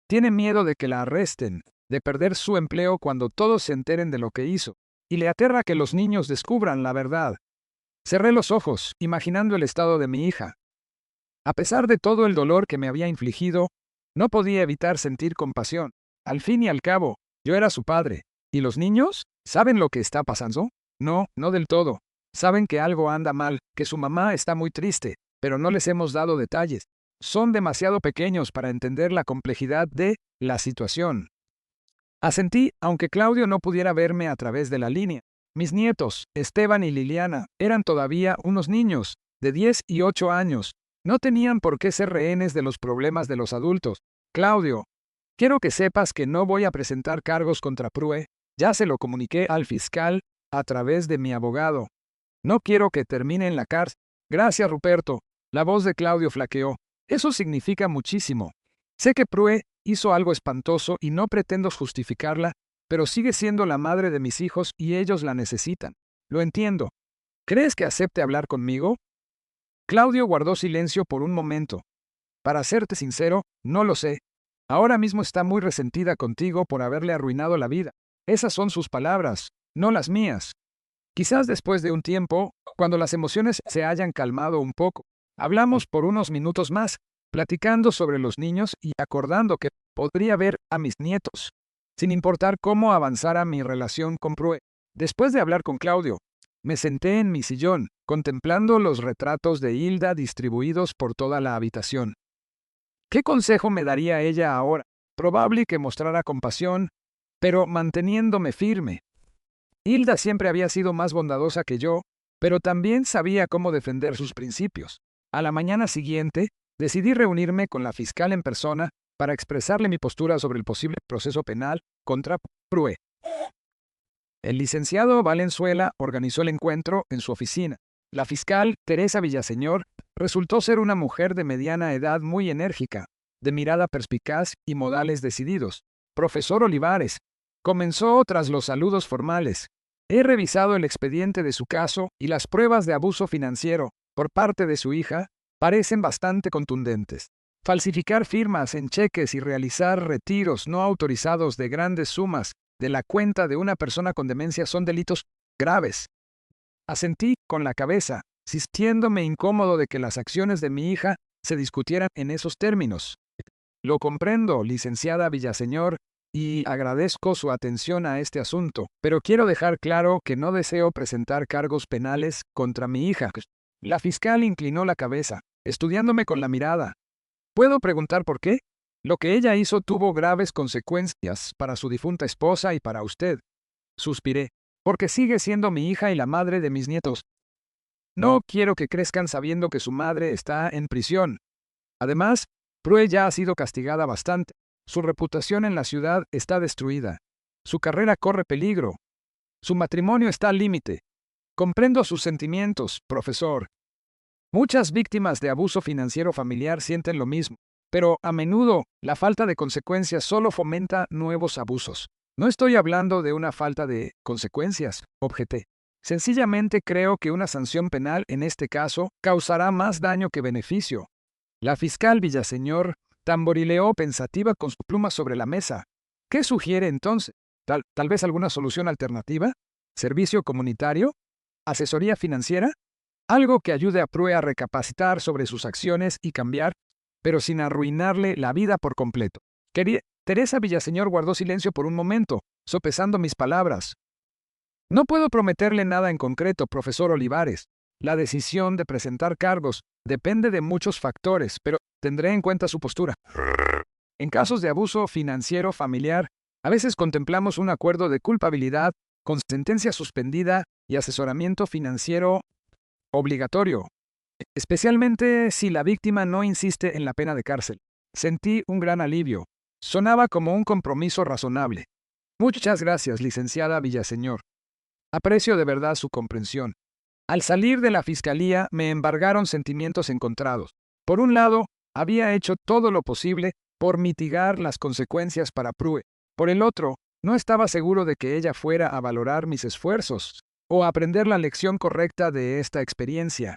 Tiene miedo de que la arresten, de perder su empleo cuando todos se enteren de lo que hizo, y le aterra que los niños descubran la verdad. Cerré los ojos, imaginando el estado de mi hija. A pesar de todo el dolor que me había infligido, no podía evitar sentir compasión. Al fin y al cabo, yo era su padre. ¿Y los niños? ¿Saben lo que está pasando? No, no del todo. Saben que algo anda mal, que su mamá está muy triste, pero no les hemos dado detalles. Son demasiado pequeños para entender la complejidad de la situación. Asentí, aunque Claudio no pudiera verme a través de la línea. Mis nietos, Esteban y Liliana, eran todavía unos niños, de 10 y 8 años. No tenían por qué ser rehenes de los problemas de los adultos. Claudio, quiero que sepas que no voy a presentar cargos contra Prue. Ya se lo comuniqué al fiscal a través de mi abogado. No quiero que termine en la cárcel. Gracias, Ruperto. La voz de Claudio flaqueó. Eso significa muchísimo. Sé que Prue hizo algo espantoso y no pretendo justificarla, pero sigue siendo la madre de mis hijos y ellos la necesitan. Lo entiendo. ¿Crees que acepte hablar conmigo? Claudio guardó silencio por un momento. Para serte sincero, no lo sé. Ahora mismo está muy resentida contigo por haberle arruinado la vida. Esas son sus palabras, no las mías. Quizás después de un tiempo, cuando las emociones se hayan calmado un poco, hablamos por unos minutos más, platicando sobre los niños y acordando que podría ver a mis nietos, sin importar cómo avanzara mi relación con Prue. Después de hablar con Claudio, me senté en mi sillón, contemplando los retratos de Hilda distribuidos por toda la habitación. ¿Qué consejo me daría ella ahora? Probable que mostrara compasión, pero manteniéndome firme. Hilda siempre había sido más bondadosa que yo, pero también sabía cómo defender sus principios. A la mañana siguiente, decidí reunirme con la fiscal en persona para expresarle mi postura sobre el posible proceso penal contra Prue. El licenciado Valenzuela organizó el encuentro en su oficina. La fiscal, Teresa Villaseñor, resultó ser una mujer de mediana edad muy enérgica, de mirada perspicaz y modales decididos. Profesor Olivares, comenzó tras los saludos formales. He revisado el expediente de su caso y las pruebas de abuso financiero por parte de su hija parecen bastante contundentes. Falsificar firmas en cheques y realizar retiros no autorizados de grandes sumas de la cuenta de una persona con demencia son delitos graves. Asentí con la cabeza, sintiéndome incómodo de que las acciones de mi hija se discutieran en esos términos. Lo comprendo, licenciada Villaseñor, y agradezco su atención a este asunto, pero quiero dejar claro que no deseo presentar cargos penales contra mi hija. La fiscal inclinó la cabeza, estudiándome con la mirada. ¿Puedo preguntar por qué? Lo que ella hizo tuvo graves consecuencias para su difunta esposa y para usted. Suspiré, porque sigue siendo mi hija y la madre de mis nietos. No quiero que crezcan sabiendo que su madre está en prisión. Además, Prue ya ha sido castigada bastante. Su reputación en la ciudad está destruida. Su carrera corre peligro. Su matrimonio está al límite. Comprendo sus sentimientos, profesor. Muchas víctimas de abuso financiero familiar sienten lo mismo, pero a menudo la falta de consecuencias solo fomenta nuevos abusos. No estoy hablando de una falta de consecuencias, objeté. Sencillamente creo que una sanción penal en este caso causará más daño que beneficio. La fiscal Villaseñor tamborileó pensativa con su pluma sobre la mesa. ¿Qué sugiere entonces? ¿Tal vez alguna solución alternativa? ¿Servicio comunitario? ¿Asesoría financiera? Algo que ayude a Prue a recapacitar sobre sus acciones y cambiar, pero sin arruinarle la vida por completo. Teresa Villaseñor guardó silencio por un momento, sopesando mis palabras. No puedo prometerle nada en concreto, profesor Olivares. La decisión de presentar cargos depende de muchos factores, pero tendré en cuenta su postura. En casos de abuso financiero familiar, a veces contemplamos un acuerdo de culpabilidad con sentencia suspendida y asesoramiento financiero obligatorio, especialmente si la víctima no insiste en la pena de cárcel. Sentí un gran alivio. Sonaba como un compromiso razonable. Muchas gracias, licenciada Villaseñor. Aprecio de verdad su comprensión. Al salir de la fiscalía me embargaron sentimientos encontrados. Por un lado, había hecho todo lo posible por mitigar las consecuencias para Prue. Por el otro, no estaba seguro de que ella fuera a valorar mis esfuerzos o a aprender la lección correcta de esta experiencia.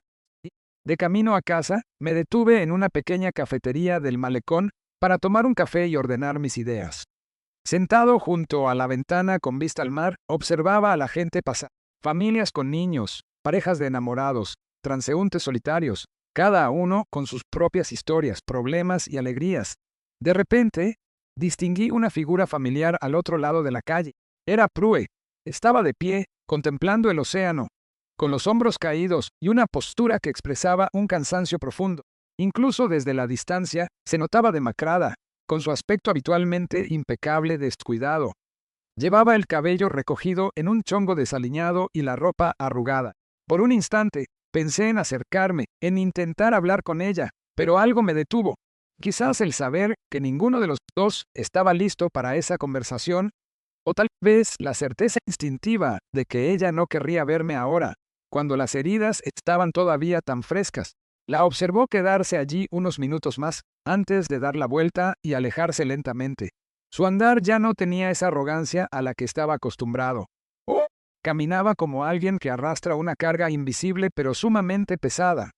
De camino a casa, me detuve en una pequeña cafetería del malecón para tomar un café y ordenar mis ideas. Sentado junto a la ventana con vista al mar, observaba a la gente pasar. Familias con niños, parejas de enamorados, transeúntes solitarios, cada uno con sus propias historias, problemas y alegrías. De repente, distinguí una figura familiar al otro lado de la calle. Era Prue. Estaba de pie, contemplando el océano, con los hombros caídos y una postura que expresaba un cansancio profundo. Incluso desde la distancia, se notaba demacrada, con su aspecto habitualmente impecable descuidado. Llevaba el cabello recogido en un chongo desaliñado y la ropa arrugada. Por un instante, pensé en acercarme, en intentar hablar con ella, pero algo me detuvo. Quizás el saber que ninguno de los dos estaba listo para esa conversación, o tal vez la certeza instintiva de que ella no querría verme ahora, cuando las heridas estaban todavía tan frescas. La observó quedarse allí unos minutos más, antes de dar la vuelta y alejarse lentamente. Su andar ya no tenía esa arrogancia a la que estaba acostumbrado. Caminaba como alguien que arrastra una carga invisible pero sumamente pesada.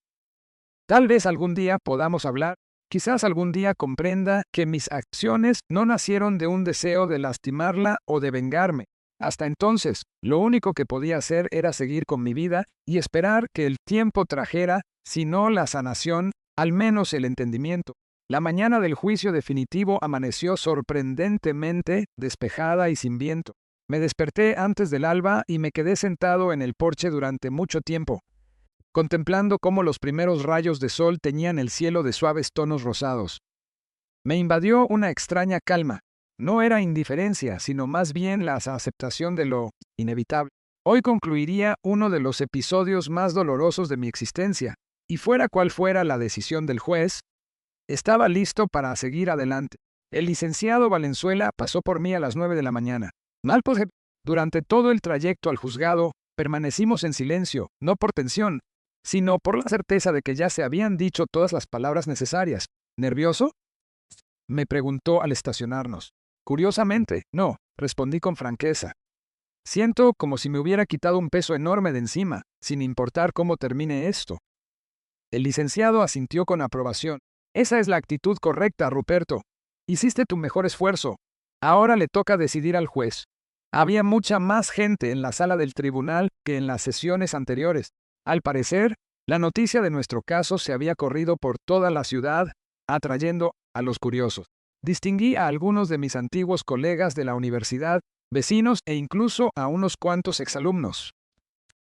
Tal vez algún día podamos hablar. Quizás algún día comprenda que mis acciones no nacieron de un deseo de lastimarla o de vengarme. Hasta entonces, lo único que podía hacer era seguir con mi vida y esperar que el tiempo trajera, si no la sanación, al menos el entendimiento. La mañana del juicio definitivo amaneció sorprendentemente despejada y sin viento. Me desperté antes del alba y me quedé sentado en el porche durante mucho tiempo, contemplando cómo los primeros rayos de sol teñían el cielo de suaves tonos rosados. Me invadió una extraña calma. No era indiferencia, sino más bien la aceptación de lo inevitable. Hoy concluiría uno de los episodios más dolorosos de mi existencia, y fuera cual fuera la decisión del juez, estaba listo para seguir adelante. El licenciado Valenzuela pasó por mí a las 9 de la mañana. Durante todo el trayecto al juzgado, permanecimos en silencio, no por tensión, sino por la certeza de que ya se habían dicho todas las palabras necesarias. ¿Nervioso?, me preguntó al estacionarnos. Curiosamente, no, respondí con franqueza. Siento como si me hubiera quitado un peso enorme de encima, sin importar cómo termine esto. El licenciado asintió con aprobación. Esa es la actitud correcta, Ruperto. Hiciste tu mejor esfuerzo. Ahora le toca decidir al juez. Había mucha más gente en la sala del tribunal que en las sesiones anteriores. Al parecer, la noticia de nuestro caso se había corrido por toda la ciudad, atrayendo a los curiosos. Distinguí a algunos de mis antiguos colegas de la universidad, vecinos e incluso a unos cuantos exalumnos.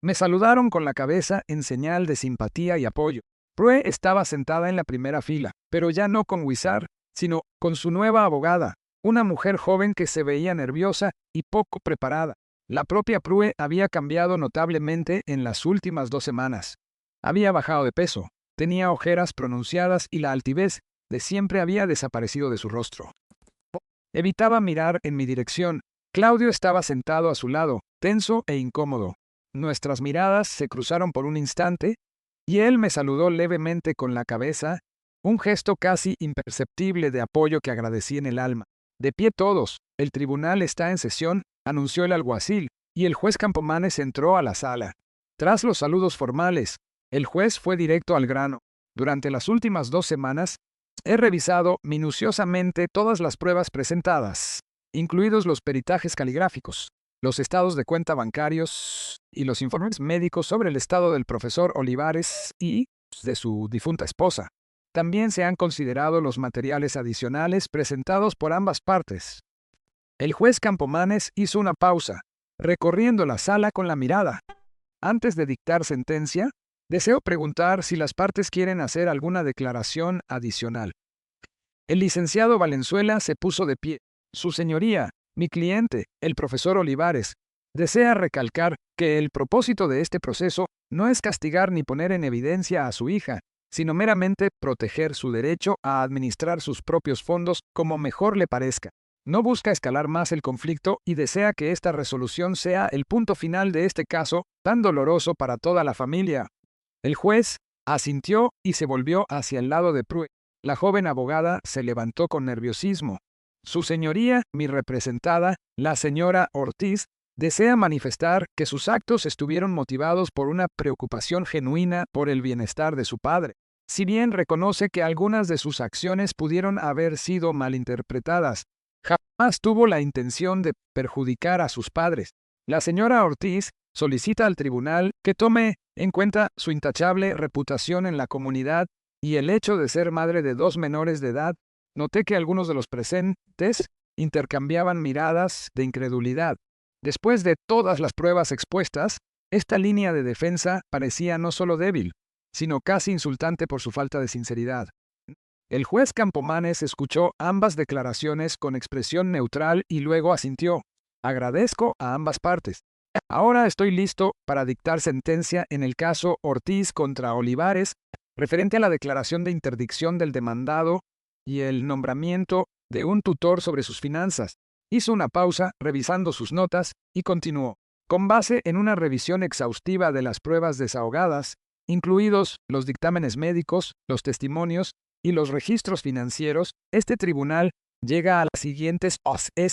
Me saludaron con la cabeza en señal de simpatía y apoyo. Prue estaba sentada en la primera fila, pero ya no con Wizard, sino con su nueva abogada, una mujer joven que se veía nerviosa y poco preparada. La propia Prue había cambiado notablemente en las últimas 2 semanas. Había bajado de peso, tenía ojeras pronunciadas y la altivez de siempre había desaparecido de su rostro. Evitaba mirar en mi dirección. Claudio estaba sentado a su lado, tenso e incómodo. Nuestras miradas se cruzaron por un instante, y él me saludó levemente con la cabeza, un gesto casi imperceptible de apoyo que agradecí en el alma. De pie todos, el tribunal está en sesión, anunció el alguacil, y el juez Campomanes entró a la sala. Tras los saludos formales, el juez fue directo al grano. Durante las últimas 2 semanas, he revisado minuciosamente todas las pruebas presentadas, incluidos los peritajes caligráficos, los estados de cuenta bancarios y los informes médicos sobre el estado del profesor Olivares y de su difunta esposa. También se han considerado los materiales adicionales presentados por ambas partes. El juez Campomanes hizo una pausa, recorriendo la sala con la mirada. Antes de dictar sentencia, deseo preguntar si las partes quieren hacer alguna declaración adicional. El licenciado Valenzuela se puso de pie. Su señoría, mi cliente, el profesor Olivares, desea recalcar que el propósito de este proceso no es castigar ni poner en evidencia a su hija, sino meramente proteger su derecho a administrar sus propios fondos como mejor le parezca. No busca escalar más el conflicto y desea que esta resolución sea el punto final de este caso tan doloroso para toda la familia. El juez asintió y se volvió hacia el lado de Prue. La joven abogada se levantó con nerviosismo. Su señoría, mi representada, la señora Ortiz, desea manifestar que sus actos estuvieron motivados por una preocupación genuina por el bienestar de su padre. Si bien reconoce que algunas de sus acciones pudieron haber sido malinterpretadas, jamás tuvo la intención de perjudicar a sus padres. La señora Ortiz solicita al tribunal que tome en cuenta su intachable reputación en la comunidad y el hecho de ser madre de 2 menores de edad. Noté que algunos de los presentes intercambiaban miradas de incredulidad. Después de todas las pruebas expuestas, esta línea de defensa parecía no solo débil, sino casi insultante por su falta de sinceridad. El juez Campomanes escuchó ambas declaraciones con expresión neutral y luego asintió. Agradezco a ambas partes. Ahora estoy listo para dictar sentencia en el caso Ortiz contra Olivares, referente a la declaración de interdicción del demandado y el nombramiento de un tutor sobre sus finanzas. Hizo una pausa, revisando sus notas, y continuó. Con base en una revisión exhaustiva de las pruebas desahogadas, incluidos los dictámenes médicos, los testimonios y los registros financieros, este tribunal llega a las siguientes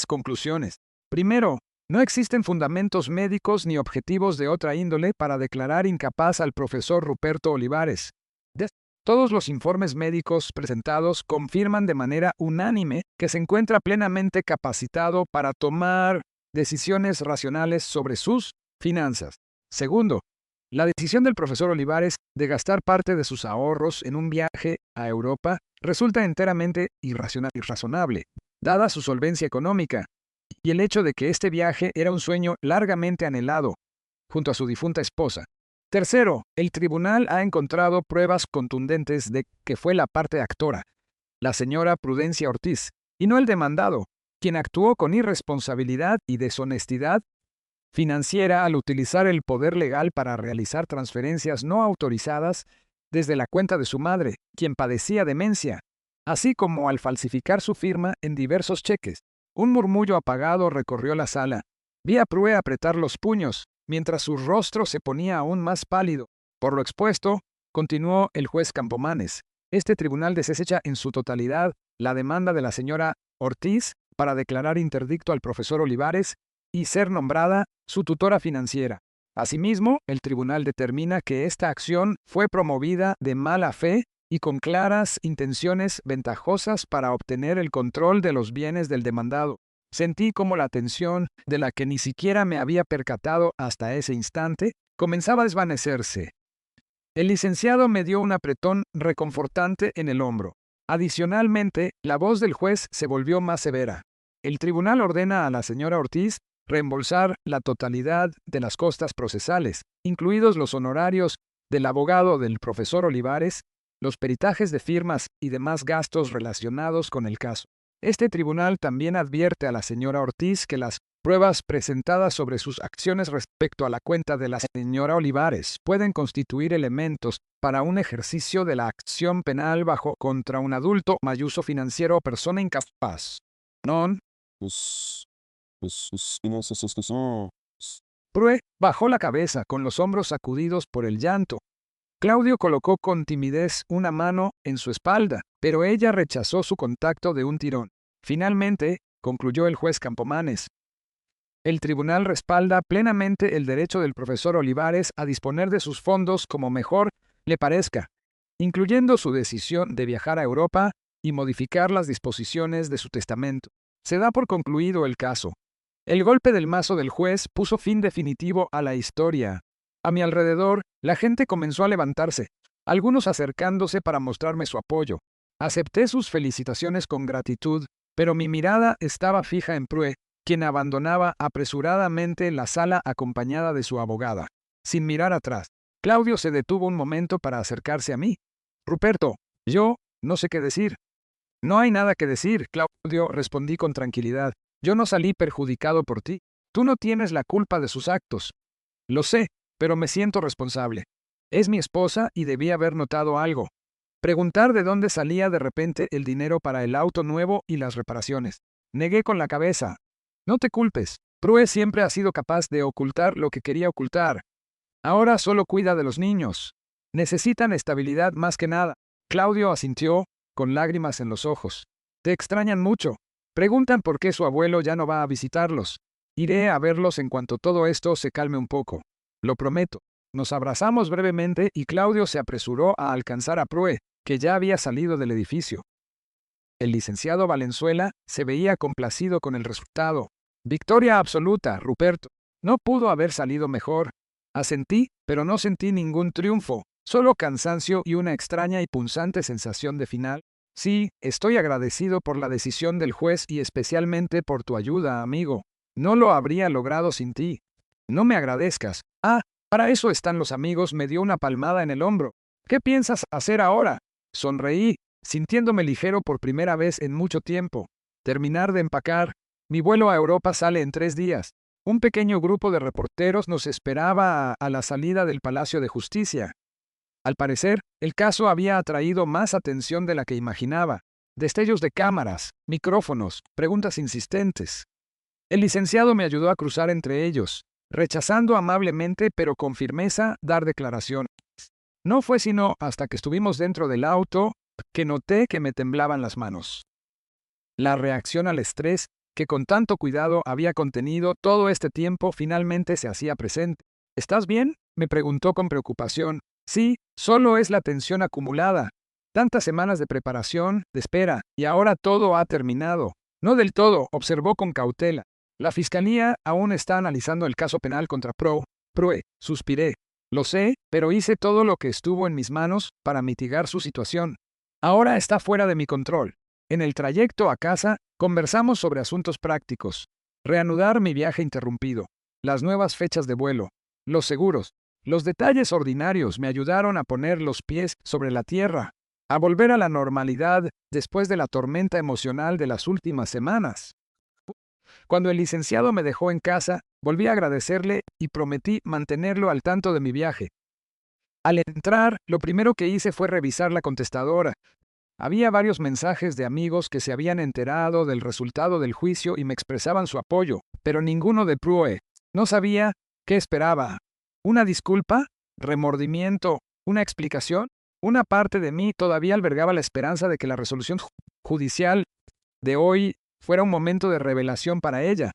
conclusiones. Primero, no existen fundamentos médicos ni objetivos de otra índole para declarar incapaz al profesor Ruperto Olivares. Todos los informes médicos presentados confirman de manera unánime que se encuentra plenamente capacitado para tomar decisiones racionales sobre sus finanzas. Segundo, la decisión del profesor Olivares de gastar parte de sus ahorros en un viaje a Europa resulta enteramente irracional y razonable, dada su solvencia económica, y el hecho de que este viaje era un sueño largamente anhelado, junto a su difunta esposa. Tercero, el tribunal ha encontrado pruebas contundentes de que fue la parte actora, la señora Prudencia Ortiz, y no el demandado, quien actuó con irresponsabilidad y deshonestidad financiera al utilizar el poder legal para realizar transferencias no autorizadas desde la cuenta de su madre, quien padecía demencia, así como al falsificar su firma en diversos cheques. Un murmullo apagado recorrió la sala. Vi a Prue apretar los puños, mientras su rostro se ponía aún más pálido. Por lo expuesto, continuó el juez Campomanes, este tribunal desecha en su totalidad la demanda de la señora Ortiz para declarar interdicto al profesor Olivares y ser nombrada su tutora financiera. Asimismo, el tribunal determina que esta acción fue promovida de mala fe y con claras intenciones ventajosas para obtener el control de los bienes del demandado. Sentí como la tensión, de la que ni siquiera me había percatado hasta ese instante, comenzaba a desvanecerse. El licenciado me dio un apretón reconfortante en el hombro. Adicionalmente, la voz del juez se volvió más severa. El tribunal ordena a la señora Ortiz reembolsar la totalidad de las costas procesales, incluidos los honorarios del abogado del profesor Olivares, los peritajes de firmas y demás gastos relacionados con el caso. Este tribunal también advierte a la señora Ortiz que las pruebas presentadas sobre sus acciones respecto a la cuenta de la señora Olivares pueden constituir elementos para un ejercicio de la acción penal bajo contra un adulto mayuso financiero o persona incapaz. Non. Prue bajó la cabeza con los hombros sacudidos por el llanto. Claudio colocó con timidez una mano en su espalda, pero ella rechazó su contacto de un tirón. Finalmente, concluyó el juez Campomanes, el tribunal respalda plenamente el derecho del profesor Olivares a disponer de sus fondos como mejor le parezca, incluyendo su decisión de viajar a Europa y modificar las disposiciones de su testamento. Se da por concluido el caso. El golpe del mazo del juez puso fin definitivo a la historia. A mi alrededor, la gente comenzó a levantarse, algunos acercándose para mostrarme su apoyo. Acepté sus felicitaciones con gratitud, pero mi mirada estaba fija en Prue, quien abandonaba apresuradamente la sala acompañada de su abogada. Sin mirar atrás, Claudio se detuvo un momento para acercarse a mí. Ruperto, yo no sé qué decir. No hay nada que decir, Claudio, respondí con tranquilidad. Yo no salí perjudicado por ti. Tú no tienes la culpa de sus actos. Lo sé, pero me siento responsable. Es mi esposa y debí haber notado algo. Preguntar de dónde salía de repente el dinero para el auto nuevo y las reparaciones. Negué con la cabeza. No te culpes. Prue siempre ha sido capaz de ocultar lo que quería ocultar. Ahora solo cuida de los niños. Necesitan estabilidad más que nada. Claudio asintió, con lágrimas en los ojos. Te extrañan mucho. Preguntan por qué su abuelo ya no va a visitarlos. Iré a verlos en cuanto todo esto se calme un poco. Lo prometo. Nos abrazamos brevemente y Claudio se apresuró a alcanzar a Prue, que ya había salido del edificio. El licenciado Valenzuela se veía complacido con el resultado. Victoria absoluta, Ruperto. No pudo haber salido mejor. Asentí, pero no sentí ningún triunfo, solo cansancio y una extraña y punzante sensación de final. Sí, estoy agradecido por la decisión del juez y especialmente por tu ayuda, amigo. No lo habría logrado sin ti. No me agradezcas. Ah, para eso están los amigos, me dio una palmada en el hombro. ¿Qué piensas hacer ahora? Sonreí, sintiéndome ligero por primera vez en mucho tiempo. Terminar de empacar. Mi vuelo a Europa sale en 3 días. Un pequeño grupo de reporteros nos esperaba a la salida del Palacio de Justicia. Al parecer, el caso había atraído más atención de la que imaginaba. Destellos de cámaras, micrófonos, preguntas insistentes. El licenciado me ayudó a cruzar entre ellos, rechazando amablemente pero con firmeza dar declaraciones. No fue sino hasta que estuvimos dentro del auto que noté que me temblaban las manos. La reacción al estrés, que con tanto cuidado había contenido todo este tiempo, finalmente se hacía presente. ¿Estás bien?, me preguntó con preocupación. Sí, solo es la tensión acumulada. Tantas semanas de preparación, de espera, y ahora todo ha terminado. No del todo, observó con cautela. La fiscalía aún está analizando el caso penal contra Prue, suspiré. Lo sé, pero hice todo lo que estuvo en mis manos para mitigar su situación. Ahora está fuera de mi control. En el trayecto a casa, conversamos sobre asuntos prácticos. Reanudar mi viaje interrumpido, las nuevas fechas de vuelo, los seguros, los detalles ordinarios me ayudaron a poner los pies sobre la tierra, a volver a la normalidad después de la tormenta emocional de las últimas semanas. Cuando el licenciado me dejó en casa, volví a agradecerle y prometí mantenerlo al tanto de mi viaje. Al entrar, lo primero que hice fue revisar la contestadora. Había varios mensajes de amigos que se habían enterado del resultado del juicio y me expresaban su apoyo, pero ninguno de Prue. No sabía qué esperaba. ¿Una disculpa? ¿Remordimiento? ¿Una explicación? Una parte de mí todavía albergaba la esperanza de que la resolución judicial de hoy fuera un momento de revelación para ella,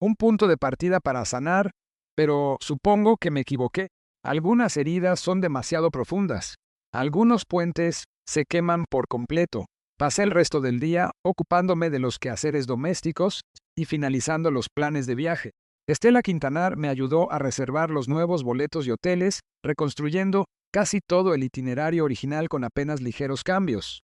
un punto de partida para sanar, pero supongo que me equivoqué. Algunas heridas son demasiado profundas. Algunos puentes se queman por completo. Pasé el resto del día ocupándome de los quehaceres domésticos y finalizando los planes de viaje. Estela Quintanar me ayudó a reservar los nuevos boletos y hoteles, reconstruyendo casi todo el itinerario original con apenas ligeros cambios.